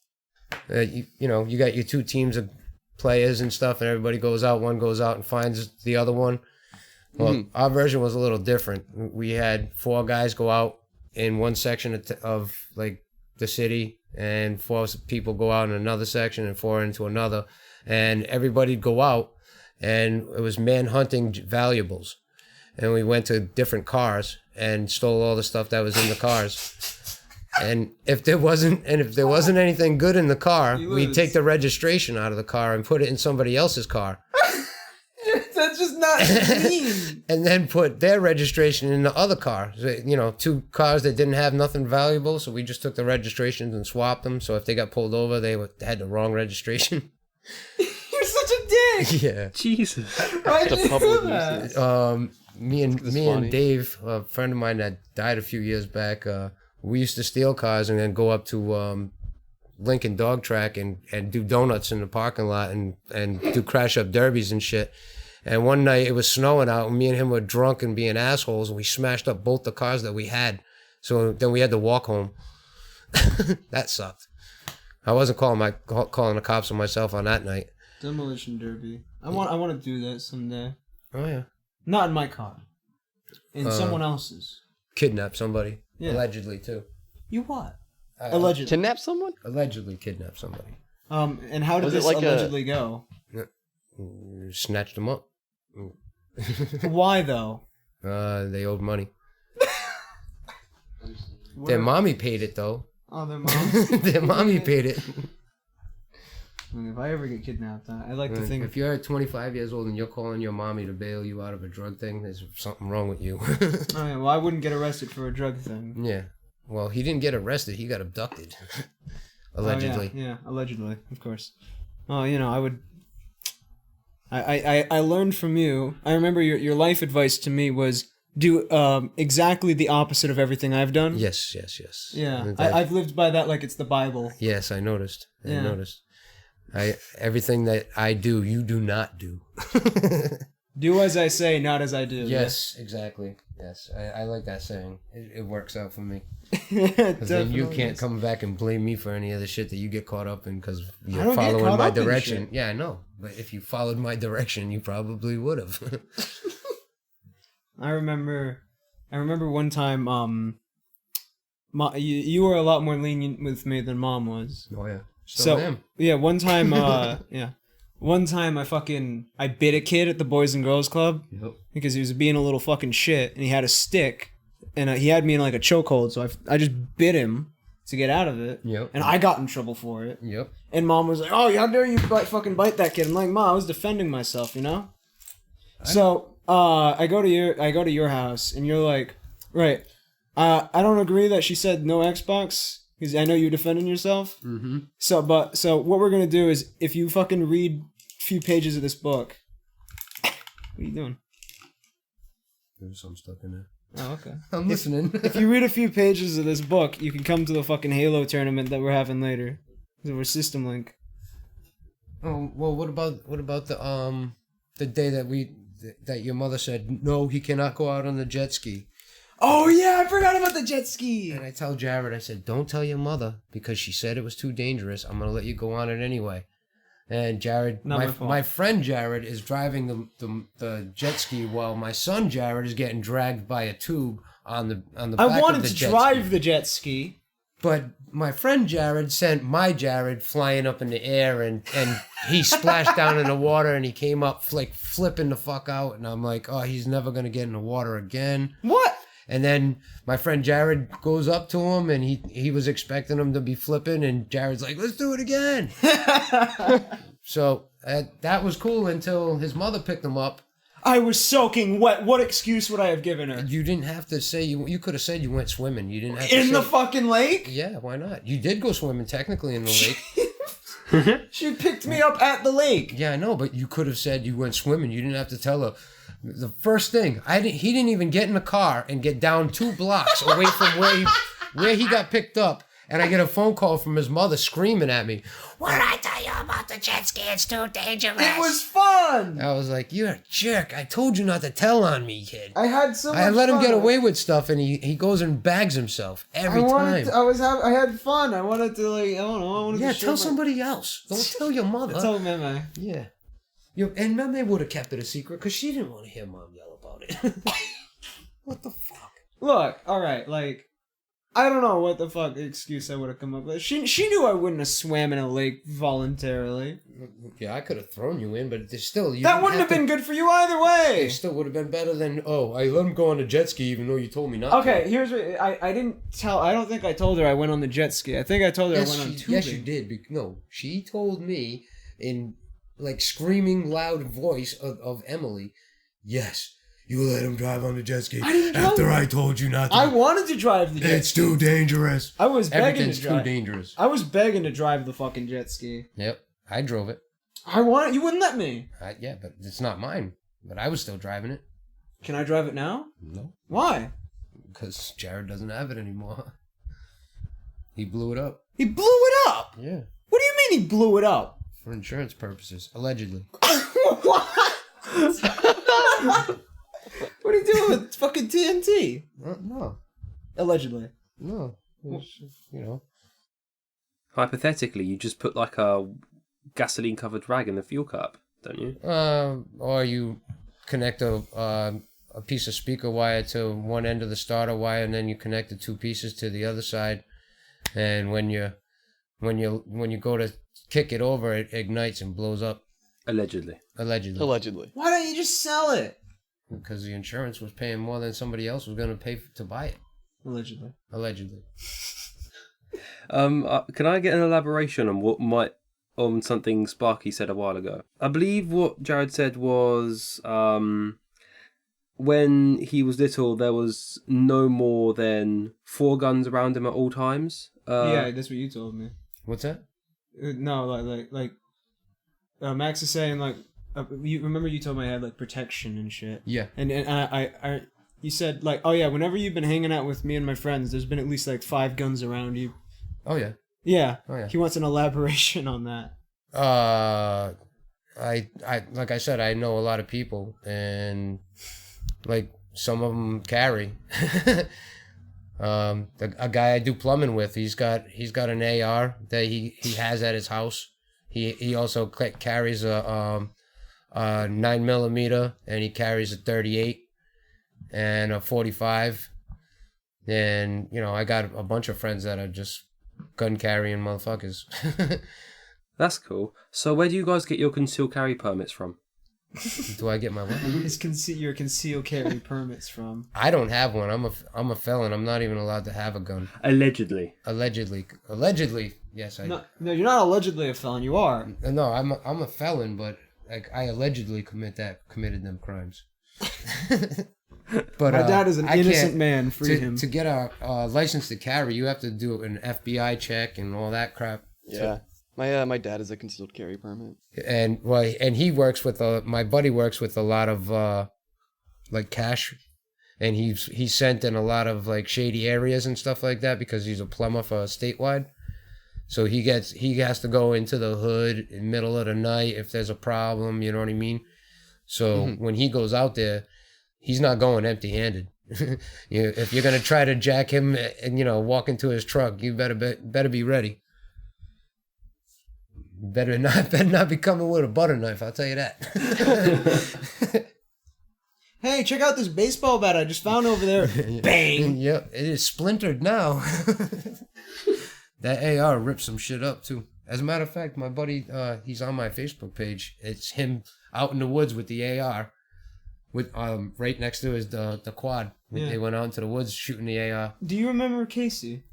You know, you got your 2 teams of players and stuff, and everybody goes out. One goes out and finds the other one. Well, our version was a little different. We had 4 guys go out in one section of like the city, and 4 people go out in another section, and 4 into another, and everybody'd go out, and it was man-hunting valuables, and we went to different cars and stole all the stuff that was in the cars. And if there wasn't anything good in the car, You we'd lose. take the registration out of the car and put it in somebody else's car. That's just not mean. And then put their registration in the other car. So, you know, 2 cars that didn't have nothing valuable, so we just took the registrations and swapped them. So if they got pulled over, they had the wrong registration. You're such a dick. Yeah. Jesus. Why'd The you public do that? nuisance. Me and funny. Dave, a friend of mine that died a few years back, we used to steal cars and then go up to Lincoln Dog Track and do donuts in the parking lot and do crash up derbies and shit. And one night it was snowing out, and me and him were drunk and being assholes, and we smashed up both the cars that we had. So then we had to walk home. That sucked. I wasn't calling the cops on myself on that night. Demolition derby. I want to do that someday. Oh yeah. Not in my car. In someone else's. Kidnap somebody. Yeah. Allegedly too. You what? Allegedly. Kidnap someone? Allegedly kidnap somebody. And how did Was it this like allegedly go? Snatched them up. Why though? They owed money. What Their are- mommy paid it though. Oh, their mom. Their mommy paid it. I mean, if I ever get kidnapped, I like to think. If you're 25 years old and you're calling your mommy to bail you out of a drug thing, there's something wrong with you. Oh, yeah, well, I wouldn't get arrested for a drug thing. Yeah. Well, he didn't get arrested. He got abducted. Allegedly. Oh, yeah, allegedly, of course. Oh, you know, I would. I learned from you. I remember your life advice to me was do exactly the opposite of everything I've done. Yes. Yeah, That- I've lived by that like it's the Bible. Yes, I noticed. Yeah. I noticed. Everything that I do, you do not do. Do as I say, not as I do. Yes, exactly. Yes, I like that saying. It works out for me. Because Because then you can't come back and blame me for any of the shit that you get caught up in because I you're don't get following caught my up in direction. shit. Yeah, I know. But if you followed my direction, you probably would have. I remember one time. You were a lot more lenient with me than Mom was. Oh, yeah. So am. yeah, one time, one time I bit a kid at the Boys and Girls Club Yep. because he was being a little fucking shit, and he had a stick, and he had me in like a chokehold, so I just bit him to get out of it, Yep. and I got in trouble for it. Yep. And Mom was like, "Oh, how dare you fucking bite that kid?" I'm like, "Ma, I was defending myself, you know." So I go to your house, and you're like, Right. I don't agree that she said no Xbox, because I know you're defending yourself. Mm-hmm. So what we're gonna do is, if you fucking read a few pages of this book. What are you doing? There's some stuff in there. Oh, okay. I'm listening. If you read a few pages of this book, you can come to the fucking Halo tournament that we're having later. We're System Link. Oh well, what about the day that your mother said no, he cannot go out on the jet ski. Oh yeah, I forgot about the jet ski. And I tell Jared, I said, don't tell your mother because she said it was too dangerous. I'm gonna let you go on it anyway. And Jared, my friend Jared is driving the jet ski while my son Jared is getting dragged by a tube on the back of the jet ski. I wanted to drive the jet ski. But my friend Jared sent my Jared flying up in the air and he splashed down in the water and he came up like flipping the fuck out. And I'm like, oh, he's never going to get in the water again. What? And then my friend Jared goes up to him and he was expecting him to be flipping. And Jared's like, let's do it again. So that was cool until his mother picked him up. I was soaking wet. What excuse would I have given her? You didn't have to say you could have said you went swimming. You didn't have to in say, the fucking lake. Yeah, why not? You did go swimming technically in the lake. She picked me up at the lake. Yeah, I know, but you could have said you went swimming. You didn't have to tell her. The first thing he didn't even get in the car and get down 2 blocks away from where he got picked up. And I get a phone call from his mother screaming at me. What did I tell you about the jet ski? It's too dangerous. It was fun. I was like, you're a jerk. I told you not to tell on me, kid. I had so much I let him fun. get away with stuff, and he goes and bags himself every time. I had fun. I wanted to, like, I don't know. I wanted to tell somebody else. Don't tell your mother. Tell Meme. Yeah. And Meme would have kept it a secret because she didn't want to hear Mom yell about it. What the fuck? Look, all right, like, I don't know what the fuck excuse I would have come up with. She knew I wouldn't have swam in a lake voluntarily. Yeah, I could have thrown you in, but there's still... That wouldn't have been good for you either way! It still would have been better than, oh, I let him go on a jet ski even though you told me not to. Okay, here's what... I didn't tell... I don't think I told her I went on the jet ski. I think I told her I went on tubing. Yes, you did. No, she told me in, like, screaming loud voice of Emily, yes... You let him drive on the jet ski after I told you not to. I wanted to drive the jet ski. It's too dangerous. I was begging to drive. Everything's too dangerous. I was begging to drive the fucking jet ski. Yep, I drove it. You wouldn't let me. Yeah, but it's not mine. But I was still driving it. Can I drive it now? No. Why? Because Jared doesn't have it anymore. He blew it up. He blew it up? Yeah. What do you mean he blew it up? For insurance purposes, allegedly. What? What are you doing with fucking TNT? No. Allegedly. No. You know. Hypothetically, you just put like a gasoline-covered rag in the fuel cup, don't you? Or you connect a piece of speaker wire to one end of the starter wire, and then you connect the 2 pieces to the other side. And when you go to kick it over, it ignites and blows up. Allegedly. Why don't you just sell it? Because the insurance was paying more than somebody else was going to pay to buy it. Allegedly. Can I get an elaboration on something Sparky said a while ago? I believe what Jared said was when he was little, there was no more than 4 guns around him at all times. Yeah, that's what you told me. What's that? No, like Max is saying, like, you remember you told me I had, like, protection and shit. Yeah. And I you said, like, oh yeah, whenever you've been hanging out with me and my friends, there's been at least, like, 5 guns around you. Oh yeah. Yeah. Oh yeah. He wants an elaboration on that. I like I said, I know a lot of people, and like some of them carry. A guy I do plumbing with, he's got an AR that he has at his house. He also carries a 9mm, and he carries a 38 and a 45. And you know, I got a bunch of friends that are just gun carrying motherfuckers. That's cool. So where do you guys get your concealed carry permits from? Do I get my what? Your concealed carry permits from? I don't have one. I'm a felon. I'm not even allowed to have a gun. Allegedly. Yes, I. No, you're not allegedly a felon. You are. No, I'm a felon, but like I allegedly committed them crimes. But My dad is an I innocent can't- man. Free him. To get a license to carry, you have to do an FBI check and all that crap. Yeah. My dad is a concealed carry permit. And he works with my buddy works with a lot of like cash, and he's sent in a lot of like shady areas and stuff like that because he's a plumber for statewide. So he has to go into the hood in the middle of the night if there's a problem, you know what I mean? So when he goes out there, he's not going empty-handed. If you're gonna try to jack him and walk into his truck, you better be ready. Better not be coming with a butter knife. I'll tell you that. Hey, check out this baseball bat I just found over there. Bang! Yep, it is splintered now. That AR ripped some shit up too. As a matter of fact, my buddy, he's on my Facebook page. It's him out in the woods with the AR, with right next to his the quad. Yeah. They went out into the woods shooting the AR. Do you remember Casey?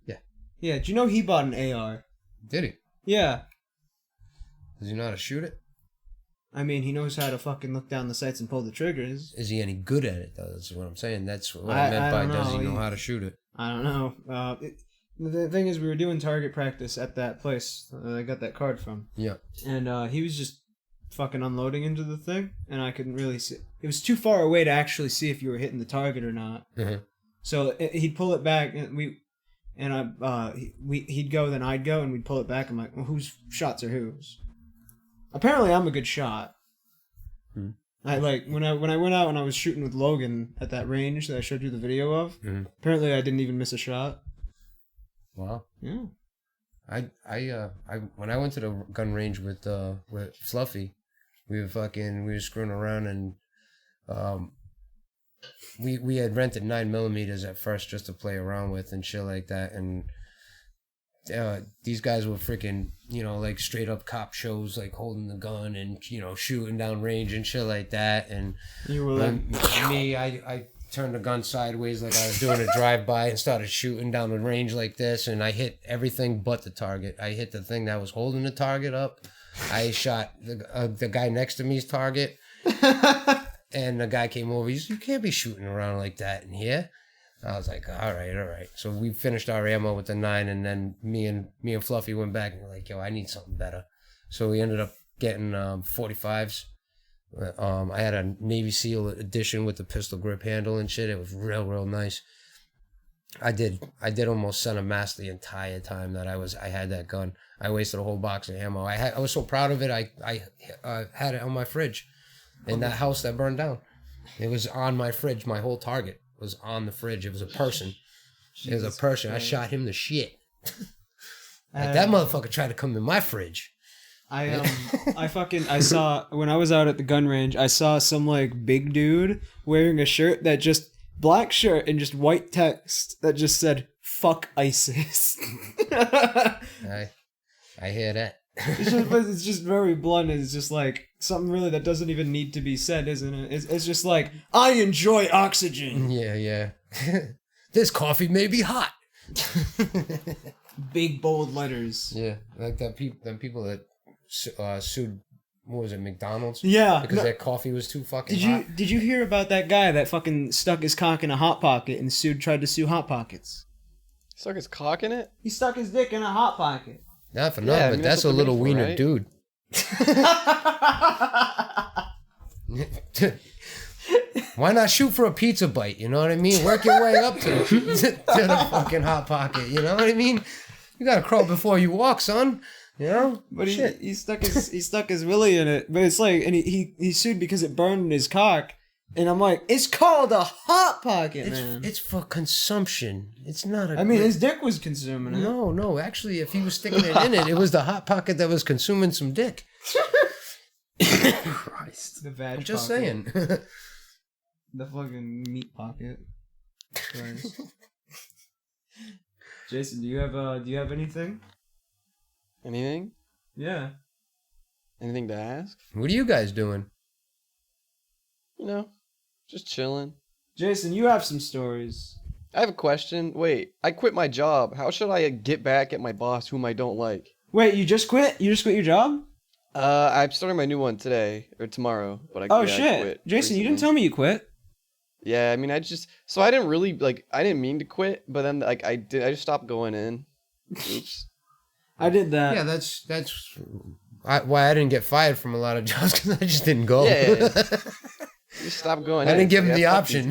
Yeah. Yeah. Do you know he bought an AR? Did he? Yeah. Does he know how to shoot it? I mean, he knows how to fucking look down the sights and pull the triggers. Is he any good at it though? That's what I'm saying. That's what I I meant by don't does he know. know how to shoot it? I don't know. The thing is, we were doing target practice at that place I got that card from. Yeah. And he was just fucking unloading into the thing, and I couldn't really see. It was too far away to actually see if you were hitting the target or not. Mm-hmm. So he'd pull it back, and he'd go, then I'd go, and we'd pull it back. I'm like, well, whose shots are whose? Apparently, I'm a good shot. Hmm. I like when I went out and I was shooting with Logan at that range that I showed you the video of. Mm-hmm. Apparently, I didn't even miss a shot. Wow. Yeah. I when I went to the gun range with Fluffy, we were screwing around, and we had rented 9mm at first just to play around with and shit like that, and these guys were freaking like straight up cop shows, like holding the gun and shooting down range and shit like that, and You were like, me, I turned the gun sideways like I was doing a drive-by and started shooting down the range like this, and I hit everything but the target. I hit the thing that was holding the target up. I shot the guy next to me's target, and the guy came over. He said, "You can't be shooting around like that in here." I was like, all right. So we finished our ammo with the 9, and then me and Fluffy went back and were like, yo, I need something better. So we ended up getting 45s. I had a Navy SEAL edition with the pistol grip handle and shit. It was real nice. I did almost center mass the entire time that I had that gun. I wasted a whole box of ammo. I was so proud of it. I had it on my fridge in that house that burned down. It was on my fridge. My whole target was on the fridge. It was a person. It was a person. I shot him to shit. Like, that motherfucker tried to come in my fridge. I saw when I was out at the gun range, I saw some like big dude wearing a shirt that just black shirt and just white text that just said "fuck ISIS." I hear that. It's just very blunt. It's just like something really that doesn't even need to be said, isn't it? It's just like, I enjoy oxygen. Yeah. This coffee may be hot. Big bold letters. Yeah, like them people that sued, what was it, McDonald's? Yeah. Because their coffee was too fucking hot. Did you hear about that guy that fucking stuck his cock in a Hot Pocket and tried to sue Hot Pockets? Stuck his cock in it? He stuck his dick in a Hot Pocket. Not for nothing, but that's a little wiener right? dude. Why not shoot for a pizza bite? You know what I mean? Work your way up to the fucking Hot Pocket. You know what I mean? You gotta crawl before you walk, son. You know? But he stuck his willy in it. But it's like, and he sued because it burned his cock. And I'm like, it's called a Hot Pocket, man. It's for consumption. It's not a. I mean, his dick was consuming it. No. Actually, if he was sticking it in it, it was the Hot Pocket that was consuming some dick. Christ. The vag I'm just pocket. saying. The fucking meat pocket. Christ. Jason, do you have anything? Anything? Yeah. Anything to ask? What are you guys doing? Just chilling. Jason, you have some stories. I have a question. Wait, I quit my job. How should I get back at my boss whom I don't like? Wait, you just quit? You just quit your job? I'm starting my new one today or tomorrow, but I Oh I shit. quit Jason, you didn't recently. tell me you quit. Yeah, I mean, I didn't really like. I didn't mean to quit, but then like I did. I just stopped going in. Oops. I did that. Yeah, that's why I didn't get fired from a lot of jobs because I just didn't go. Yeah. Just stop going. I didn't give him the fuck option.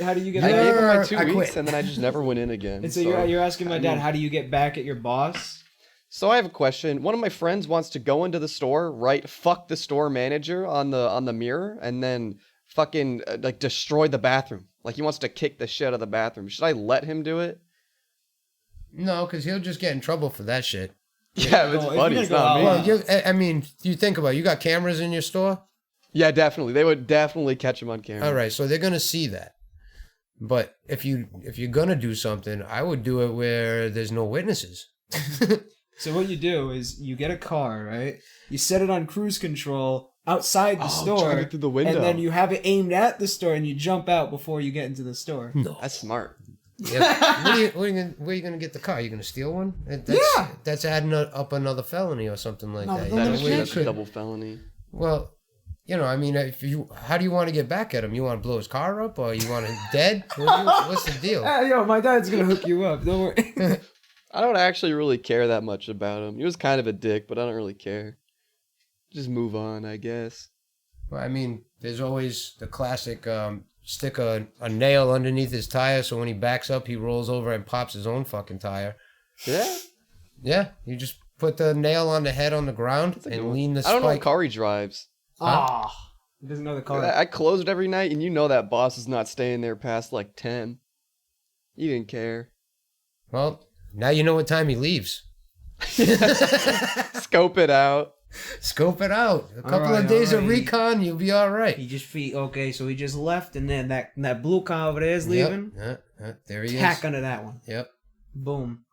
How do you get I back? gave him my I 2 quit. weeks, and then I just never went in again. And so you're asking my dad, how do you get back at your boss? So I have a question. One of my friends wants to go into the store, write "fuck the store manager" on the mirror, and then fucking like destroy the bathroom. Like he wants to kick the shit out of the bathroom. Should I let him do it? No, because he'll just get in trouble for that shit. Yeah, it's if funny. you're It's gonna not go me. out- Well, I mean, you think about it. You got cameras in your store? Yeah, definitely. They would definitely catch him on camera. All right, so they're gonna see that. But if you're gonna do something, I would do it where there's no witnesses. So what you do is you get a car, right? You set it on cruise control outside the store, drive it through the window. and then you have it aimed at the store, and you jump out before you get into the store. No. That's smart. Yeah. Where are you gonna get the car? You gonna steal one? That's adding up another felony or something like No, that. but You know, that's where you That's a could- double felony. Well, I mean, how do you want to get back at him? You want to blow his car up, or you want him dead? What's the deal? Yo, my dad's gonna hook you up. Don't worry. I don't actually really care that much about him. He was kind of a dick, but I don't really care. Just move on, I guess. Well, I mean, there's always the classic stick a nail underneath his tire, so when he backs up, he rolls over and pops his own fucking tire. Yeah. Yeah, you just put the nail on the head on the ground and lean the I don't know what spike. car he drives. Ah, he doesn't know the car. I closed every night, and you know that boss is not staying there past like 10. He didn't care. Well, now you know what time he leaves. Scope it out. Scope it out. A couple Alright, of days of alright. recon, you'll be all right. He just okay, so he just left, and then that blue car over there is leaving. Yep. There he Tack is. under that one. Yep. Boom.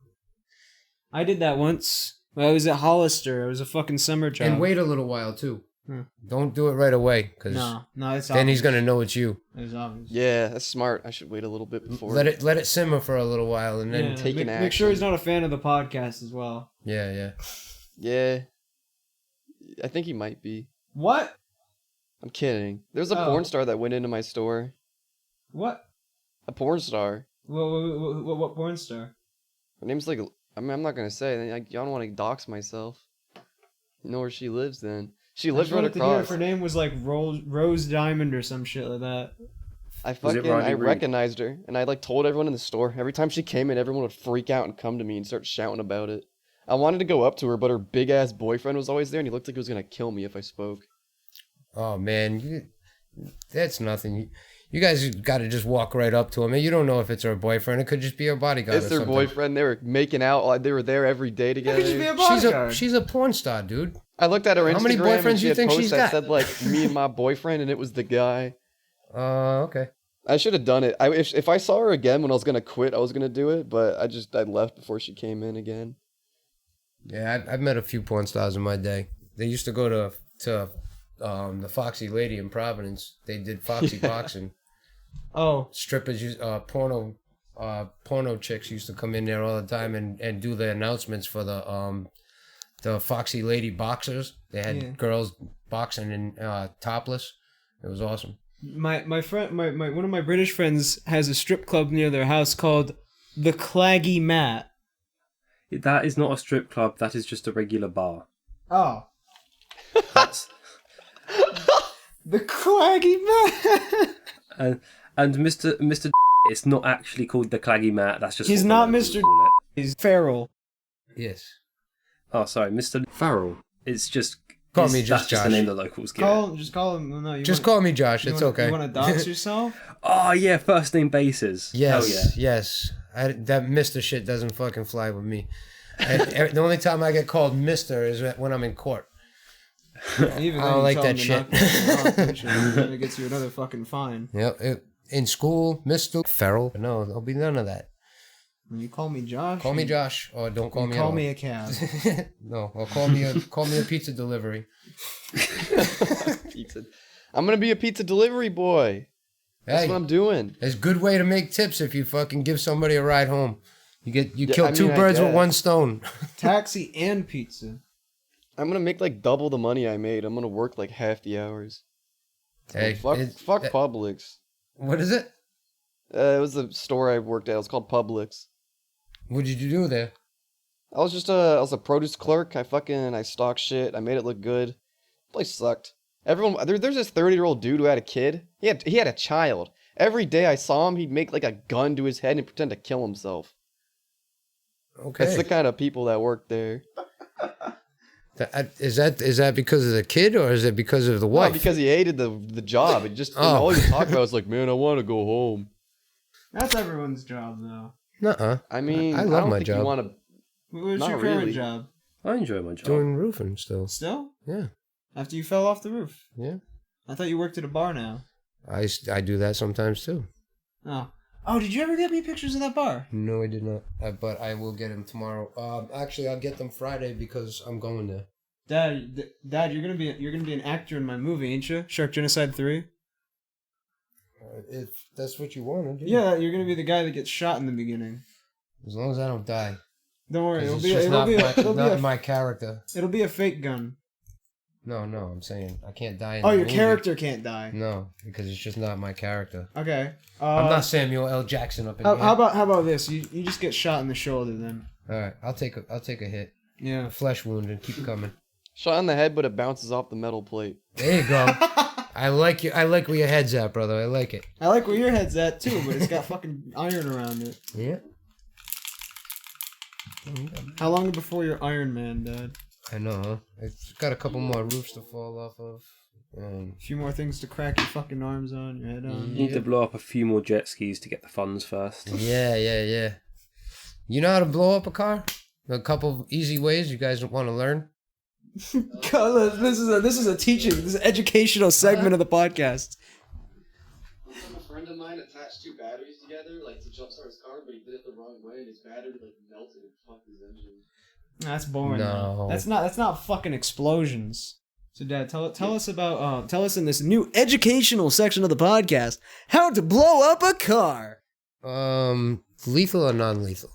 I did that once. I was at Hollister. It was a fucking summer job. And wait a little while too. Hmm. Don't do it right away, because No, it's then obvious. he's gonna know it's you. It's obvious. Yeah, that's smart. I should wait a little bit before. Let it simmer for a little while, and then Yeah, take an make sure action. he's not a fan of the podcast as well. yeah. Yeah. I think he might be. What? I'm kidding. There's a Oh. porn star that went into my store. What? A porn star. What porn star? Her name's like... I mean, I'm not going to say. I don't want to dox myself. You know where she lives then. She I lives just right wanted to hear if across. her name was like Rose Diamond or some shit like that. Was it Riley I Reid? recognized her, and I like told everyone in the store. Every time she came in, everyone would freak out and come to me and start shouting about it. I wanted to go up to her, but her big ass boyfriend was always there, and he looked like he was gonna kill me if I spoke. Oh man, that's nothing. You guys got to just walk right up to him. And you don't know if it's her boyfriend. It could just be her bodyguard. It's or their something. boyfriend. They were making out. They were there every day It together. could just be a She's bodyguard. she's a porn star, dude. I looked at her Instagram. How many boyfriends and she you had think posts she's that got? said like me and my boyfriend, and it was the guy. Okay. I should have done it. If I saw her again when I was gonna quit, I was gonna do it, but I left before she came in again. Yeah, I've met a few porn stars in my day. They used to go to the Foxy Lady in Providence. They did Foxy boxing. Oh, Strippers, porno chicks used to come in there all the time and do the announcements for the Foxy Lady boxers. They had girls boxing in topless. It was awesome. my friend, one of my British friends has a strip club near their house called the Claggy Mat. That is not a strip club. That is just a regular bar. Oh, That's the Claggy Mat. and Mr. It's not actually called the Claggy Mat. That's just He's what the not locals Mr. call it. He's feral. Yes. Oh, sorry, Mr. Farrell. It's just Call me that's just just the Josh. name the locals give it. Just call him. No, Just call me Josh. It's okay. You want to dox yourself? Oh yeah, first name basis. Yes, Hell yes. That Mister shit doesn't fucking fly with me. The only time I get called Mister is when I'm in court. Even I don't like that shit. It gets you another fucking fine. Yep. In school, Mister Farrell. No, there'll be none of that. When you call me Josh. Call me Josh, or don't call You me. call at all. me a cab. No, or call me a pizza delivery. Pizza. I'm gonna be a pizza delivery boy. That's Hey, what I'm doing. it's a good way to make tips if you fucking give somebody a ride home. You kill I two mean, I birds with guess. one stone. Taxi and pizza. I'm gonna make like double the money I made. I'm gonna work like half the hours. Hey, fuck it- fuck that- Publix. What is it? It was the store I worked at. It was called Publix. What did you do there? I was a produce clerk. I stocked shit. I made it look good. Place sucked. There's this 30-year-old dude who had a kid. He had a child. Every day I saw him, he'd make like a gun to his head and pretend to kill himself. Okay. That's the kind of people that work there. Is that because of the kid or is it because of the wife? No, because he hated the job. It just all he would talk about was like, man, I want to go home. That's everyone's job, though. Nuh-uh. I mean, I love my think job. You want to. What's Not your current really. job? I enjoy my job. Doing roofing still. Still? Yeah. After you fell off the roof? Yeah. I thought you worked at a bar now. I do that sometimes too. Oh. Oh, did you ever get me pictures of that bar? No, I did not. But I will get them tomorrow. Actually, I'll get them Friday because I'm going there. Dad, you're gonna be an actor in my movie, ain't you? Shark Genocide 3. If that's what you wanted. Yeah, you're gonna be the guy that gets shot in the beginning. As long as I don't die. Don't worry, It's just not my character. It'll be a fake gun. No, I'm saying I can't die in Oh, the your movie. character can't die. No, because it's just not my character. Okay. I'm not Samuel L. Jackson up in here. How about this? You just get shot in the shoulder then. All right, I'll take a hit. Yeah. A flesh wound and keep coming. Shot in the head, but it bounces off the metal plate. There you go. I like you. I like where your head's at, brother. I like it. I like where your head's at too, but it's got fucking iron around it. Yeah. How long before you're Iron Man, Dad? I know, huh? It's got a couple more roofs to fall off of. A few more things to crack your fucking arms on, your head on. You need to blow up a few more jet skis to get the funds first. Yeah. You know how to blow up a car? A couple easy ways you guys want to learn? God, this is a teaching, this is an educational segment of the podcast. A friend of mine attached two batteries together, like to jumpstart his car, but he did it the wrong way, and his battery like melted and fucked his engine. That's boring. No. Man. That's not fucking explosions. So, Dad, tell us in this new educational section of the podcast how to blow up a car. Lethal or non-lethal?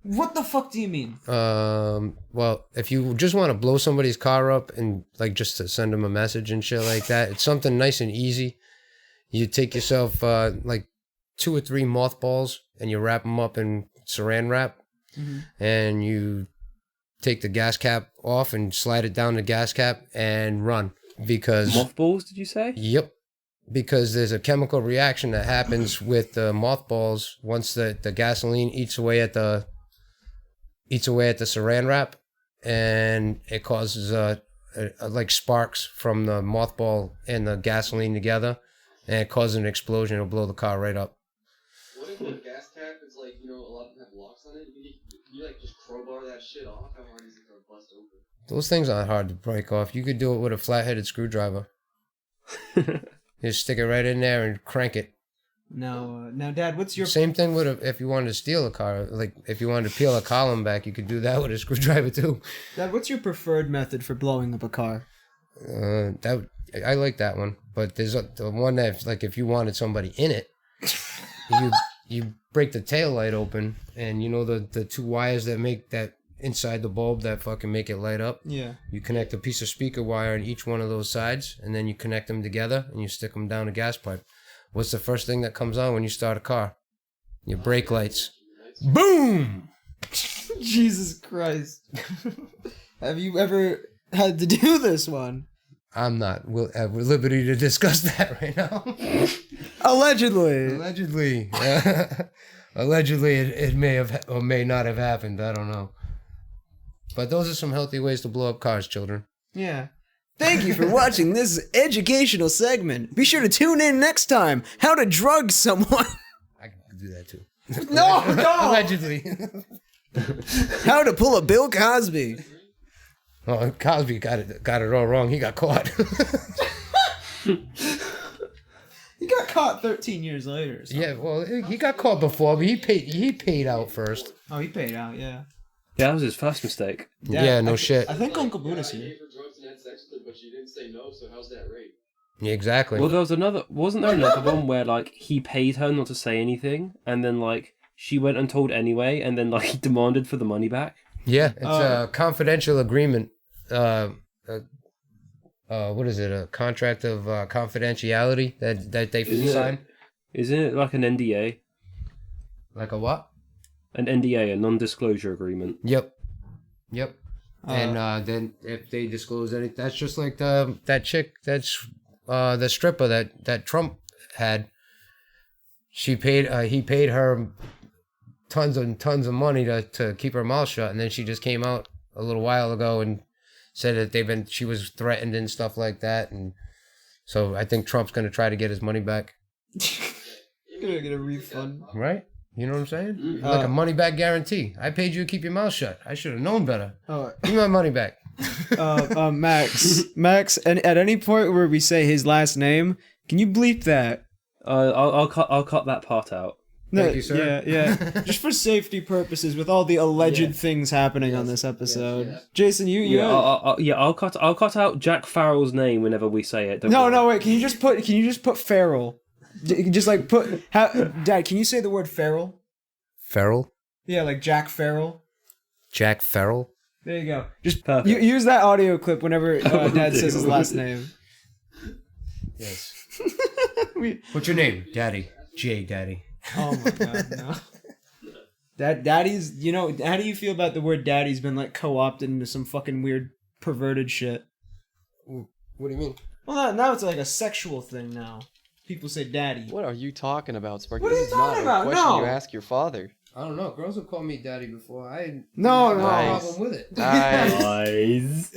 What the fuck do you mean? Well, if you just want to blow somebody's car up and like just to send them a message and shit like that, it's something nice and easy. You take yourself like 2 or 3 mothballs and you wrap them up in saran wrap, and you take the gas cap off and slide it down the gas cap and run. Because mothballs, did you say? Yep. Because there's a chemical reaction that happens with the mothballs once the gasoline eats away at the saran wrap, and it causes like sparks from the mothball and the gasoline together, and it causes an explosion. It'll blow the car right up. What if the gas cap is like, a lot of them have locks on it? You like just crowbar that shit off? How hard is it to bust open? Those things aren't hard to break off. You could do it with a flat-headed screwdriver. Just stick it right in there and crank it. Now, Dad, what's your... Same thing with if you wanted to steal a car. Like, if you wanted to peel a column back, you could do that with a screwdriver, too. Dad, what's your preferred method for blowing up a car? I like that one. But there's the one that, like, if you wanted somebody in it, you break the tail light open, and you know the 2 wires that make that inside the bulb that fucking make it light up? Yeah. You connect a piece of speaker wire on each one of those sides, and then you connect them together, and you stick them down a gas pipe. What's the first thing that comes on when you start a car? Your brake lights. Boom! Jesus Christ. Have you ever had to do this one? I'm not at liberty to discuss that right now. Allegedly. Allegedly, it may have or may not have happened. I don't know. But those are some healthy ways to blow up cars, children. Yeah. Thank you for watching this educational segment. Be sure to tune in next time. How to drug someone. I can do that too. No. Allegedly. How to pull a Bill Cosby. Oh, Cosby got it all wrong. He got caught. He got caught 13 years later. Or something. Yeah, well, he got caught before, but he paid out first. Oh, he paid out, yeah. Yeah, that was his first mistake. Yeah, no shit. I think Uncle Buddha's here. For drugs and had sex with her, but she didn't say no, so how's that rape? Yeah, exactly. Well, wasn't there another one where like he paid her not to say anything, and then like she went and told anyway, and then like he demanded for the money back? Yeah, it's a confidential agreement. What is it? A contract of confidentiality that they sign. Isn't it like an NDA? Like a what? An NDA, a non-disclosure agreement. Yep. And then if they disclose anything, that's just like that chick that's the stripper that Trump had. He paid her tons of money to keep her mouth shut, and then she just came out a little while ago and said that she was threatened and stuff like that, and so I think Trump's gonna try to get his money back. You're gonna get a refund, right? You know what I'm saying? Like a money back guarantee. I paid you to keep your mouth shut. I should have known better. Give me my money back. Max, and at any point where we say his last name, can you bleep that? I'll cut that part out. Thank you, sir. Yeah. Just for safety purposes, with all the alleged things happening on this episode. Yes. Jason, you I'll cut out Jack Farrell's name whenever we say it. No, wait. Can you just put Farrell? Just like Dad, can you say the word Farrell? Farrell? Yeah, like Jack Farrell. Jack Farrell? There you go. Just Perfect. Use that audio clip whenever Dad says his last name. Yes. What's your name? Daddy. J. Daddy. Oh my God, no. Daddy's, how do you feel about the word daddy's been like co-opted into some fucking weird perverted shit? What do you mean? Well, now it's like a sexual thing now. People say daddy. What are you talking about, Sparky? What are you This is not talking a about? question No. you ask your father. I don't know. Girls have called me daddy before. I had No. problem with it. Nice.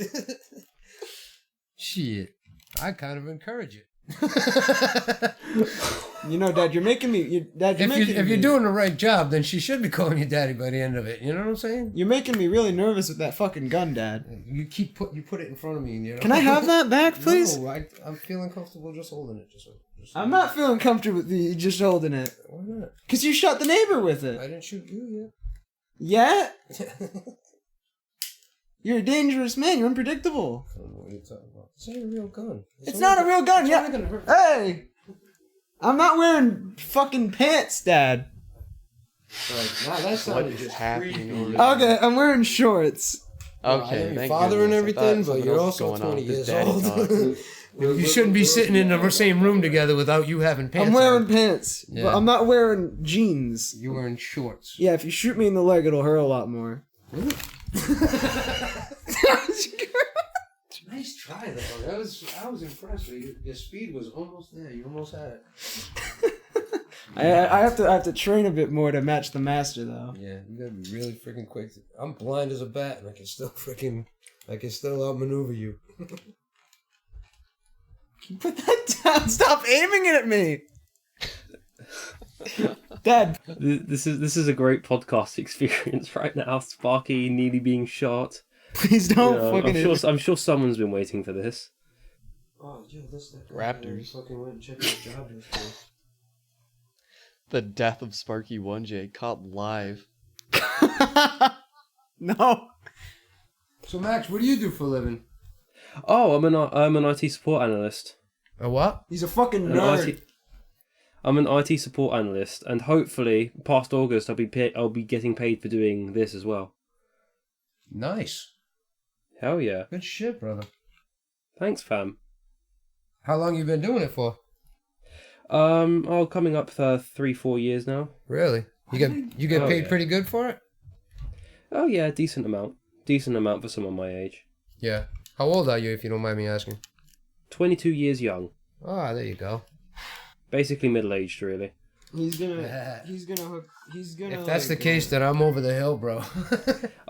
Shit. I kind of encourage it. Dad, you're making me. If you're doing the right job, then she should be calling you daddy by the end of it. You know what I'm saying? You're making me really nervous with that fucking gun, Dad. You put it in front of me. You know? Can I have that back, please? No, I'm feeling comfortable just holding it. Just I'm not feeling comfortable with you just holding it. Why not? Because you shot the neighbor with I it. didn't shoot you Yeah? yet. You're a dangerous man. You're unpredictable. I don't know what you're talking about. This ain't a real gun. It's not a real gun. It's Yeah. only gonna hurt. Hey! I'm not wearing fucking pants, Dad. Nah, that sounded is just happening creepy. over Okay, I'm wearing shorts. I Okay, am your thank father and goodness. I thought everything, but something you're else was also going on 20 with this years daddy old. talk. You shouldn't be sitting in the same room together without you having pants I'm wearing on. pants, Yeah. but I'm not wearing jeans. You wearing shorts. Yeah, if you shoot me in the leg, it'll hurt a lot more. Nice try though. I was impressed. Your speed was almost there. You almost had it. I have to train a bit more to match the master, though. Yeah, you gotta be really freaking quick. I'm blind as a bat, and I can still outmaneuver you. Put that down. Stop aiming it at me. Dad. This is a great podcast experience right now. Sparky nearly being shot. Please don't I'm sure someone's been waiting for this. Oh, yo, that's that Raptors. Fucking went and checked his job yesterday. The death of Sparky 1J caught live. No. So Max, what do you do for a living? Oh, I'm an IT support analyst. A what? He's a fucking An nerd. I'm an IT support analyst, and hopefully, past August, I'll be getting paid for doing this as well. Nice. Hell yeah! Good shit, brother. Thanks, fam. How long you been doing it for? Coming up for 3-4 years now. Really? You get Oh, paid yeah. pretty good for it? Oh yeah, decent amount for someone my age. Yeah. How old are you, if you don't mind me asking? 22 years young. Ah, there you go. Basically middle-aged, really. He's gonna. If that's the case, then I'm over the hill, bro.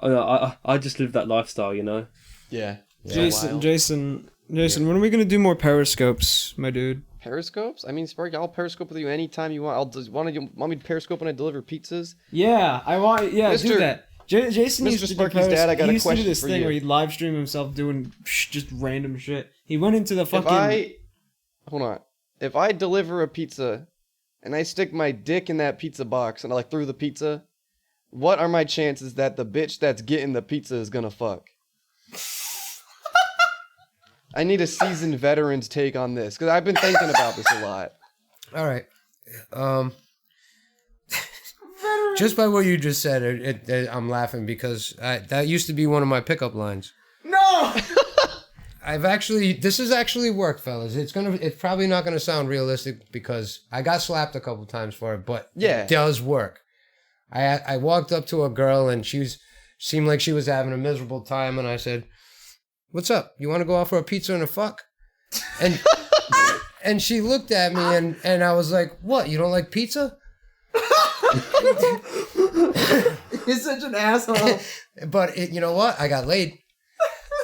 Oh, no, I just live that lifestyle, you know. Yeah. Jason, when are we gonna do more periscopes, my dude? Periscopes? I mean, Sparky, I'll periscope with you anytime you want. Want me to periscope when I deliver pizzas? Yeah, I want. Yeah, do Mr. that. Jason Mr. used to do Sparky's dad, I got he a used to do question this for thing you. where he'd live stream himself doing just random shit. He went into the fucking. Hold on. If I deliver a pizza and I stick my dick in that pizza box and I through the pizza, what are my chances that the bitch that's getting the pizza is gonna fuck? I need a seasoned veteran's take on this because I've been thinking about this a lot. All right. Just by what you just said, I'm laughing because that used to be one of my pickup lines. No. this has actually worked, fellas. It's probably not gonna sound realistic because I got slapped a couple times for it, but Yeah. it does work. I walked up to a girl and seemed like she was having a miserable time, and I said, "What's up? You want to go out for a pizza and a fuck?" And and she looked at me and I was like, "What? You don't like pizza?" He's such an asshole. But you know what? I got laid.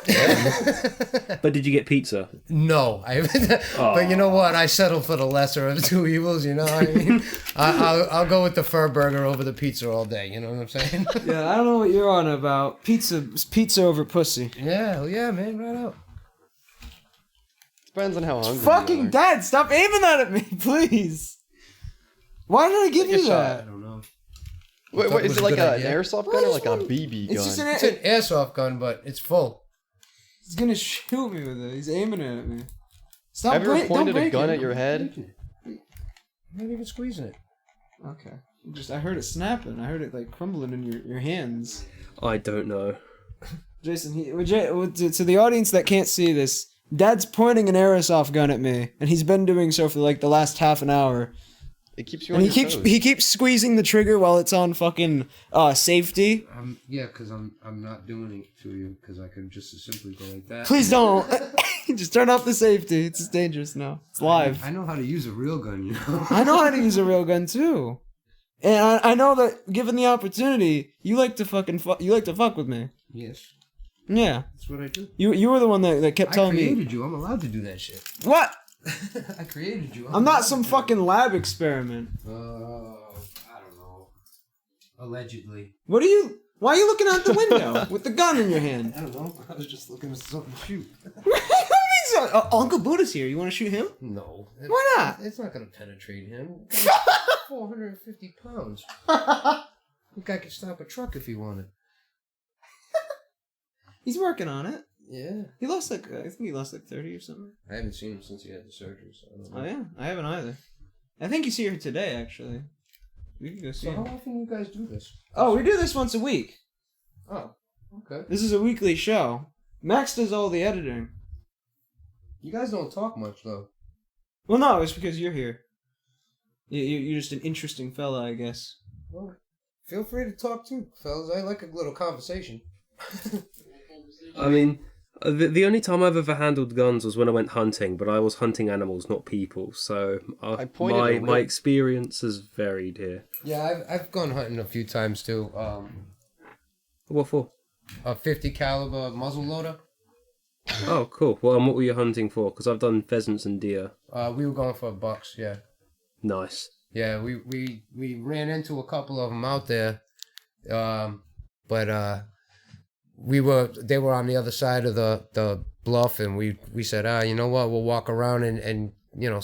But did you get pizza? No, but you know what? I settled for the lesser of two evils. You know what I mean? I'll go with the fur burger over the pizza all day. You know what I'm saying? Yeah, I don't know what you're on about. Pizza over pussy. Yeah, man, right out. Depends on how hungry Fucking you are. Dad, stop aiming that at me, please. Why did I give you shot. that? I don't know. Wait, thought it is was it a like good an idea. airsoft gun or like a BB gun? It's just It's an airsoft gun, but it's full. He's gonna shoot me with it. He's aiming it at me. Stop Have you ever don't pointed a break gun it. at your head? I'm not even squeezing it. Okay. I heard it snapping. I heard it like crumbling in your hands. I don't know. Jason, to the audience that can't see this, Dad's pointing an airsoft gun at me, and he's been doing so for like the last half an hour. It keeps you And on your toes. he keeps squeezing the trigger while it's on fucking safety. Yeah, because I'm not doing it to you because I could just as simply go like that. Please don't. Just turn off the safety. It's dangerous now. It's live. I know how to use a real gun, you know. I know how to use a real gun too, and I know that given the opportunity, you like to fuck with me. Yes, Yeah, that's what I do. you were the one that kept telling I me created you. I'm allowed to do that shit. what? I created you. I'm not some fucking lab experiment. I don't know. Allegedly. What are you? Why are you looking out the window with the gun in your hand? I don't know. I was just looking for something to shoot. Uncle Buddha's here. You want to shoot him? No. Why not? It's not going to penetrate him. 450 pounds. The guy could stop a truck if he wanted. He's working on it. Yeah. He lost I think he lost 30 or something. I haven't seen him since he had the surgery, so I don't know. Oh yeah, I haven't either. I think he's here today actually. We can go see So him. how often you guys do this? Oh, we do this once a week. Oh, okay. This is a weekly show. Max does all the editing. You guys don't talk much, though. Well, no, it's because you're here. You're just an interesting fella, I guess. Well, feel free to talk too, fellas. I like a little conversation. I mean, the only time I've ever handled guns was when I went hunting, but I was hunting animals, not people. So I pointed my experience has varied here. Yeah, I've gone hunting a few times too. What for? A 50 caliber muzzle loader. Oh, cool. Well, and what were you hunting for? Because I've done pheasants and deer. We were going for bucks. Yeah. Nice. Yeah, we ran into a couple of them out there, but they were on the other side of the bluff, and we said, you know what, we'll walk around and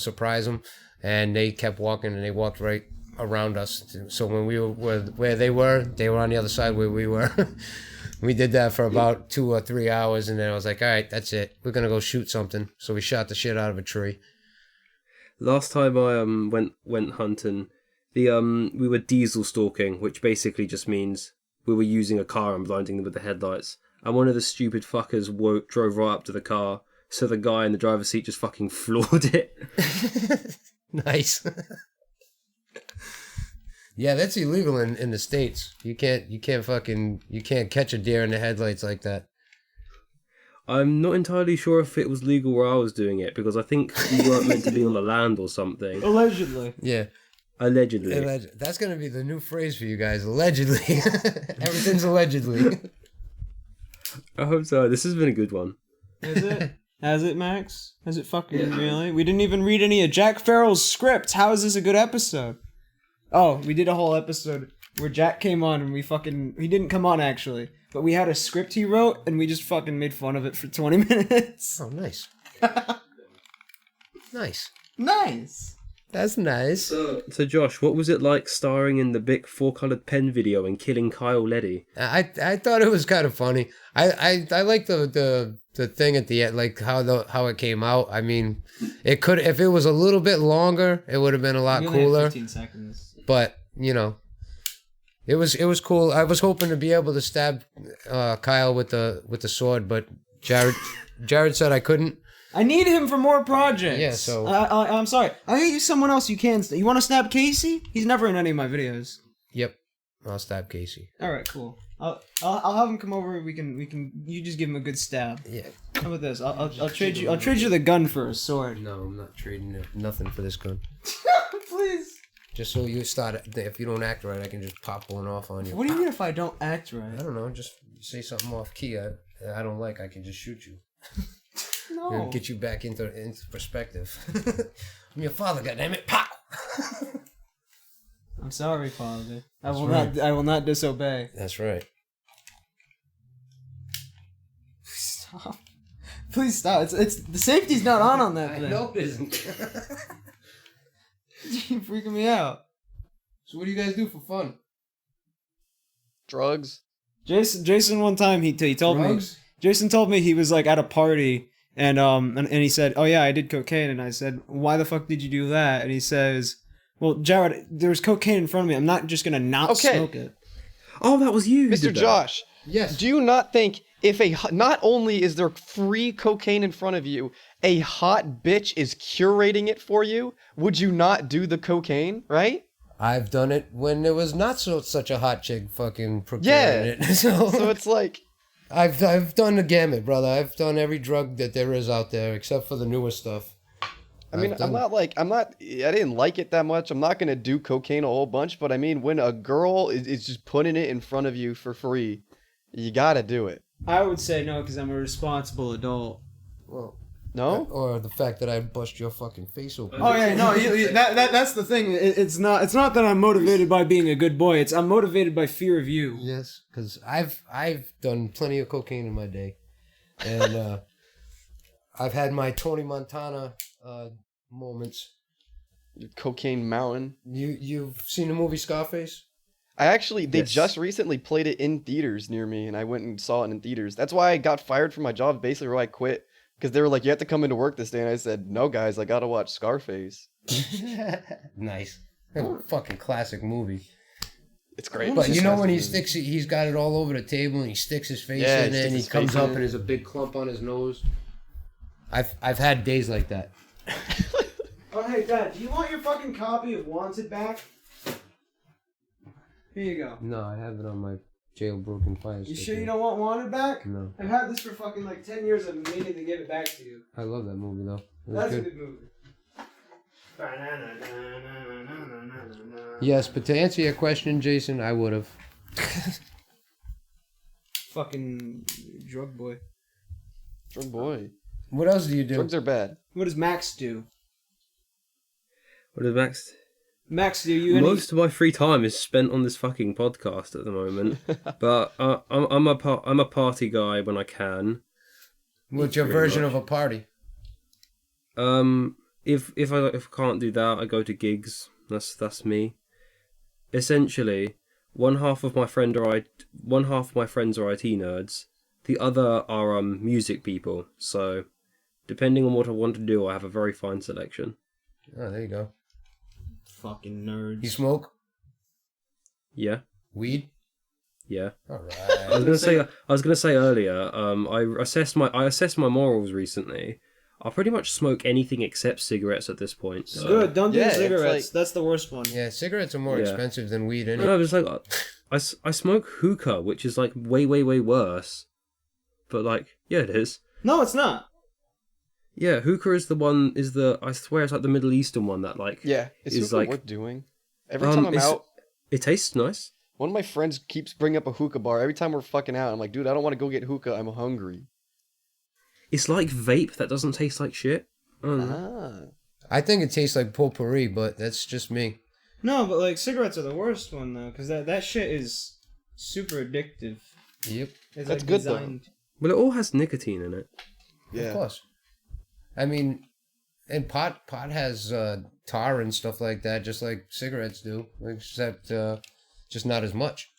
surprise them, and they kept walking, and they walked right around us. So when we were where they were on the other side where we were. We did that for about 2 or 3 hours, and then I was like, all right, that's it. We're gonna go shoot something. So we shot the shit out of a tree. Last time I went hunting, we were diesel stalking, which basically just means we were using a car and blinding them with the headlights. And one of the stupid fuckers drove right up to the car, so the guy in the driver's seat just fucking floored it. Nice. Yeah, that's illegal in the States. You can't catch a deer in the headlights like that. I'm not entirely sure if it was legal where I was doing it, because I think we weren't meant to be on the land or something. Allegedly. Yeah. Allegedly. That's going to be the new phrase for you guys. Allegedly. Everything's allegedly. I hope so. This has been a good one. Is it? Has it, Max? Has it fucking really? We didn't even read any of Jack Farrell's script. How is this a good episode? Oh, we did a whole episode where Jack came on and he didn't come on actually, but we had a script he wrote and we just fucking made fun of it for 20 minutes. Oh, nice. Nice. Nice. That's nice. So Josh, what was it like starring in the Bic 4-colored pen video and killing Kyle Leddy? I thought it was kind of funny. I like the thing at the end, like how it came out. I mean, it could, if it was a little bit longer, it would have been a lot cooler. 15 seconds. But it was cool. I was hoping to be able to stab Kyle with the sword, but Jared said I couldn't. I need him for more projects. Yeah, so... I'm sorry. I'll get you someone else you can. You want to stab Casey? He's never in any of my videos. Yep. I'll stab Casey. All right, cool. I'll have him come over. We can. You just give him a good stab. Yeah. How about this? I'll trade you. I'll trade you the gun for a sword. No, I'm not trading nothing for this gun. Please. Just so you start. If you don't act right, I can just pop one off on you. What do you mean if I don't act I right? don't know. Just say something off key. I don't like. I can just shoot you. No. And get you back into perspective. I'm your father. Goddammit! Pow! I'm sorry, Father. I will not disobey. That's right. Stop. Please stop. It's the safety's not on that thing. I know it isn't. You're freaking me out. So what do you guys do for fun? Drugs. Jason one time he told Drugs? me. Jason told me he was like at a party and he said, "Oh yeah, I did cocaine." And I said, "Why the fuck did you do that?" And he says, "Well, Jared, there's cocaine in front of me. I'm not just gonna not smoke it." Oh, that was you, who Mr. did that. Josh. Yes. Do you not think not only is there free cocaine in front of you, a hot bitch is curating it for you? Would you not do the cocaine, right? I've done it when there was not such a hot chick fucking procuring it. So it's like I've done the gamut, brother. I've done every drug that there is out there except for the newer stuff. I mean, I didn't like it that much. I'm not going to do cocaine a whole bunch, but I mean, when a girl is just putting it in front of you for free, you got to do it. I would say no because I'm a responsible adult. Well, no? Or the fact that I bust your fucking face open. Oh yeah, no, that's the thing. It's not that I'm motivated by being a good boy. I'm motivated by fear of you. Yes, because I've done plenty of cocaine in my day, and I've had my Tony Montana moments. Cocaine Mountain. You've seen the movie Scarface? They just recently played it in theaters near me, and I went and saw it in theaters. That's why I got fired from my job, basically where I quit, because they were like, "You have to come into work this day," and I said, "No, guys, I gotta watch Scarface." Nice. Fucking classic movie. It's great. But you know when he's got it all over the table and he sticks his face in it and he comes up and there's a big clump on his nose. I've had days like that. Oh hey Dad, do you want your fucking copy of Wanted back? Here you go. No, I have it on my jailbroken fire stick. You sure you don't want Wanted back? No. I've had this for fucking like 10 years. I've been meaning to give it back to you. I love that movie though. That's a good movie. Yes, but to answer your question, Jason, I would have. Fucking drug boy. Drug boy. What else do you do? Drugs are bad. What does Max do? What did Max? Max, do you? Most of my free time is spent on this fucking podcast at the moment. But I'm a party guy when I can. What's your version of a party? If I can't do that, I go to gigs. That's me. Essentially, one half of my friends are IT nerds. The other are music people. So, depending on what I want to do, I have a very fine selection. Oh, there you go. Fucking nerds. You smoke? Yeah. Weed? Yeah. All right. I was gonna say earlier. I assessed my morals recently. I pretty much smoke anything except cigarettes at this point. So. Good. Don't do Yeah, cigarettes. like- That's the worst one. Yeah, cigarettes are more expensive than weed, innit? No, it's like I smoke hookah, which is like way worse. But like, yeah, it is. No, it's not. Yeah, hookah is I swear it's like the Middle Eastern one that like Is hookah like worth doing? Every time I'm out, it tastes nice. one of my friends keeps bringing up a hookah bar. Every time we're fucking out, I'm like, dude, I don't want to go get hookah. I'm hungry. It's like vape that doesn't taste like shit. I don't know. I think it tastes like potpourri, but that's just me. No, but like cigarettes are the worst one though, because that shit is super addictive. Yep. It's That's like good, though. designed. Well, it all has nicotine in it. Yeah. Of course. I mean, and pot has tar and stuff like that, just like cigarettes do, except just not as much.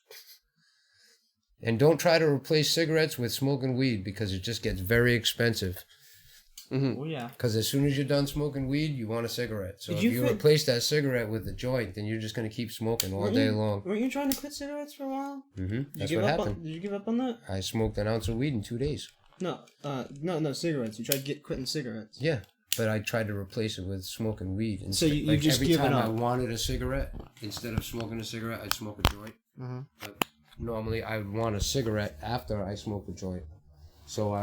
And don't try to replace cigarettes with smoking weed because it just gets very expensive. Oh yeah. Because as soon as you're done smoking weed, you want a cigarette. So if you replace that cigarette with a joint, then you're just going to keep smoking all day long. Weren't you trying to quit cigarettes for a while? That's what happened. Did you give up on that? I smoked an ounce of weed in 2 days. No, cigarettes. You tried quitting cigarettes. Yeah, but I tried to replace it with smoking weed. So you just every given time up. I wanted a cigarette, instead of smoking a cigarette, I'd smoke a joint. But normally, I would want a cigarette after I smoke a joint. So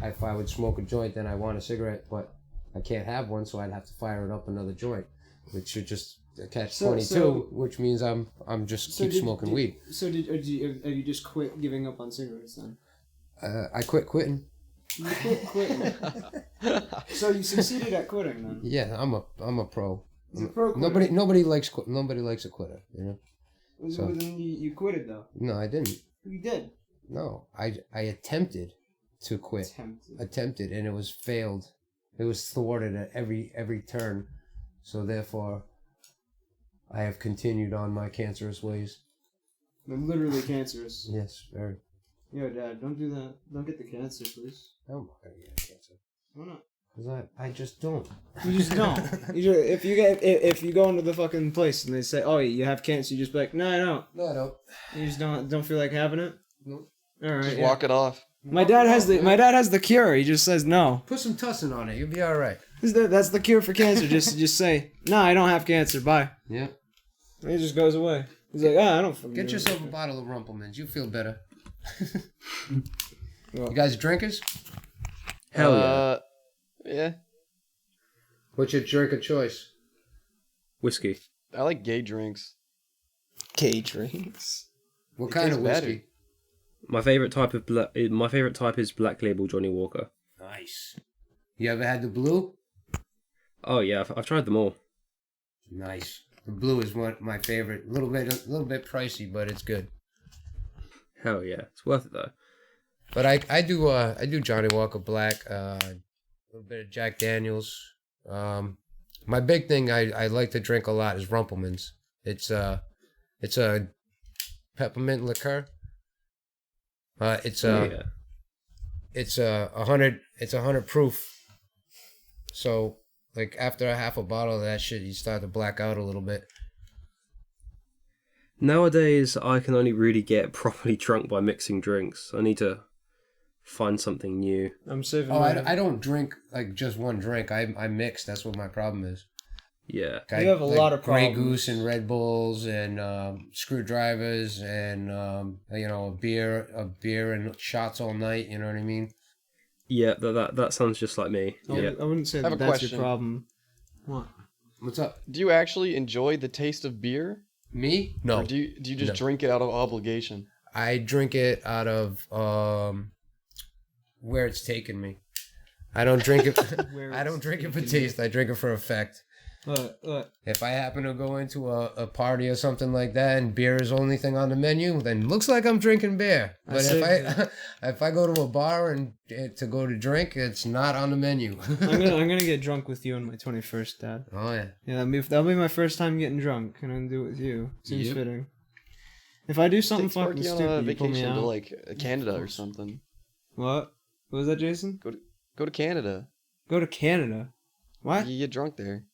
if I would smoke a joint, then I want a cigarette, but I can't have one, so I'd have to fire it up another joint, which should just catch 22, which means I'm just keep smoking weed. So have you just quit giving up on cigarettes then? I quit quitting. You quit quitting. So you succeeded at quitting then? Yeah, I'm a pro. He's a pro quitter. Nobody likes a quitter, you know. So then you quitted though. No, I didn't. You did. No, I attempted to quit. Attempted, and it was failed. It was thwarted at every turn. So therefore, I have continued on my cancerous ways. They're literally cancerous. Yes, very. Yo, Dad, don't do that. Don't get the cancer, please. I'm not gonna get cancer. Why not? Because I just don't. You just don't. If you go into the fucking place and they say, "Oh, you have cancer," you just be like, "No, I don't." No, I don't. You just don't feel like having it. Nope. All right. Just walk it off. My dad has the cure. He just says no. Put some tussin on it. You'll be all right. That's the cure for cancer. Just say, "No, I don't have cancer. Bye." Yeah. And he just goes away. He's like, I don't fucking Get know." yourself a bottle of Rumplemans. You feel better. Well, You guys drinkers? Hell yeah. Yeah. What's your drink of choice? Whiskey. I like gay drinks. gay drinks. What It kind of tastes better. whiskey? My favorite type is Black Label Johnny Walker. Nice. You ever had the blue? Oh yeah, I've tried them all. Nice. The blue is one my favorite. A little bit pricey, but it's good. Hell yeah, it's worth it though. But I do Johnny Walker Black, a little bit of Jack Daniels. My big thing I like to drink a lot is Rumplemans. It's a peppermint liqueur. It's 100 proof. So like after a half a bottle of that shit, you start to black out a little bit. Nowadays, I can only really get properly drunk by mixing drinks. I need to find something new. I'm saving. I don't drink like just one drink. I mix. That's what my problem is. Yeah. You have a lot of Grey problems. Goose and Red Bulls and screwdrivers and a beer and shots all night. You know what I mean? Yeah, that sounds just like me. Yeah. I wouldn't say I have that a that's question. your problem. What? What's up? Do you actually enjoy the taste of beer? Me? No. Or do you just No. drink it out of obligation? I drink it out of where it's taken me. I don't drink it. I don't drink it for taste. I drink it for effect. Look. If I happen to go into a party or something like that and beer is the only thing on the menu, then looks like I'm drinking beer. But if I go to a bar and to go to drink, it's not on the menu. I'm gonna get drunk with you on my 21st, Dad. Oh yeah. Yeah, that'll be my first time getting drunk, and I'm gonna do it with you. Seems Yep. fitting. If I do something Take fucking Sparky on stupid, a you pull me vacation to out. like Canada or something. What was that, Jason? Go to Canada. Go to Canada. What? You get drunk there.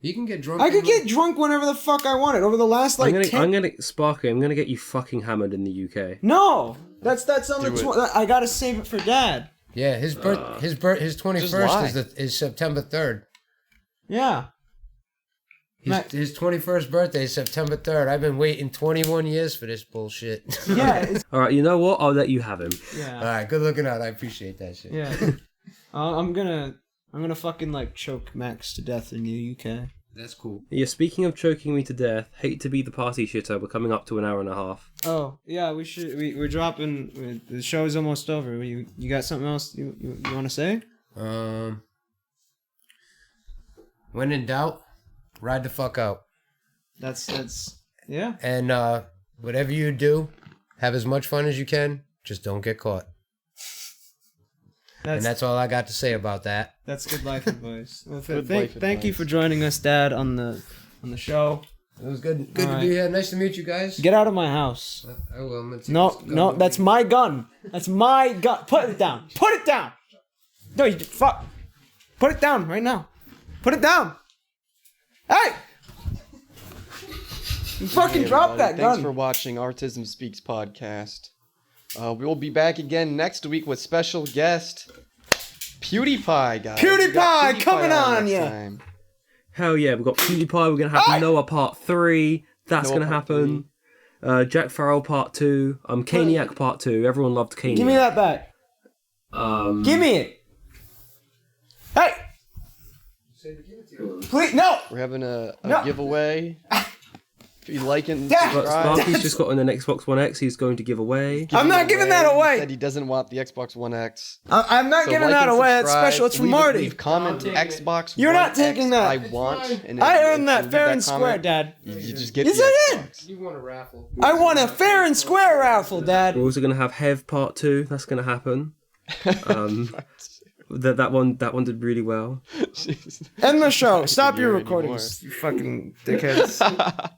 You can get drunk. I could get drunk whenever the fuck I wanted. Over the last like I'm gonna Sparky. I'm gonna get you fucking hammered in the UK. No, that's on Do the. I gotta save it for Dad. Yeah, his 21st is September 3rd. Yeah. His 21st birthday is September 3rd. I've been waiting 21 years for this bullshit. Yeah. All right, you know what? I'll let you have him. Yeah. All right, good looking out. I appreciate that shit. Yeah. I'm gonna fucking like choke Max to death in the UK. That's cool. Yeah. Speaking of choking me to death, hate to be the party shitter. We're coming up to an hour and a half. Oh yeah, we should. We're dropping. The show is almost over. You got something else you want to say? When in doubt, ride the fuck out. That's yeah. And whatever you do, have as much fun as you can. Just don't get caught. And that's all I got to say about that. That's good life advice. Well, Good thank life you advice. for joining us, Dad, on the show. It was good to All be here. Nice to meet you guys. Get out of my house. I will. I'm gonna take No, this gun no, with that's me. my gun. That's my gun. Put it down. Put it down. No, you fuck. Put it down right now. Put it down. Hey! You fucking Hey, drop everybody. that Thanks gun. for watching Artism Speaks podcast. We will be back again next week with special guest PewDiePie, guys. PewDiePie coming on next ya. time. Hell yeah, we've got PewDiePie. We're gonna have Noah Part 3. That's Noah gonna Part happen. Jack Farrell Part 2. Caniac Part 2. Everyone loved Caniac. Give me that back. Give me it. Hey. Please, no. We're having a No. giveaway. If you like it, Yeah. subscribe. Sparky's just gotten an Xbox One X. He's going to give away. I'm not giving that He away. said he doesn't want the Xbox One X. I'm not So giving like that and away. That's subscribe. special. It's from Leave Marty. comment Xbox. You're One not taking X that. I want. And I if earned you that leave fair that and comment, square, Dad. You just get Yes, the I Xbox. You want a raffle? I want a fair and square raffle, Dad. We're also going to have Hev Part 2. That's going to happen. That one did really well. End the show. Stop your hear recordings, you fucking dickheads.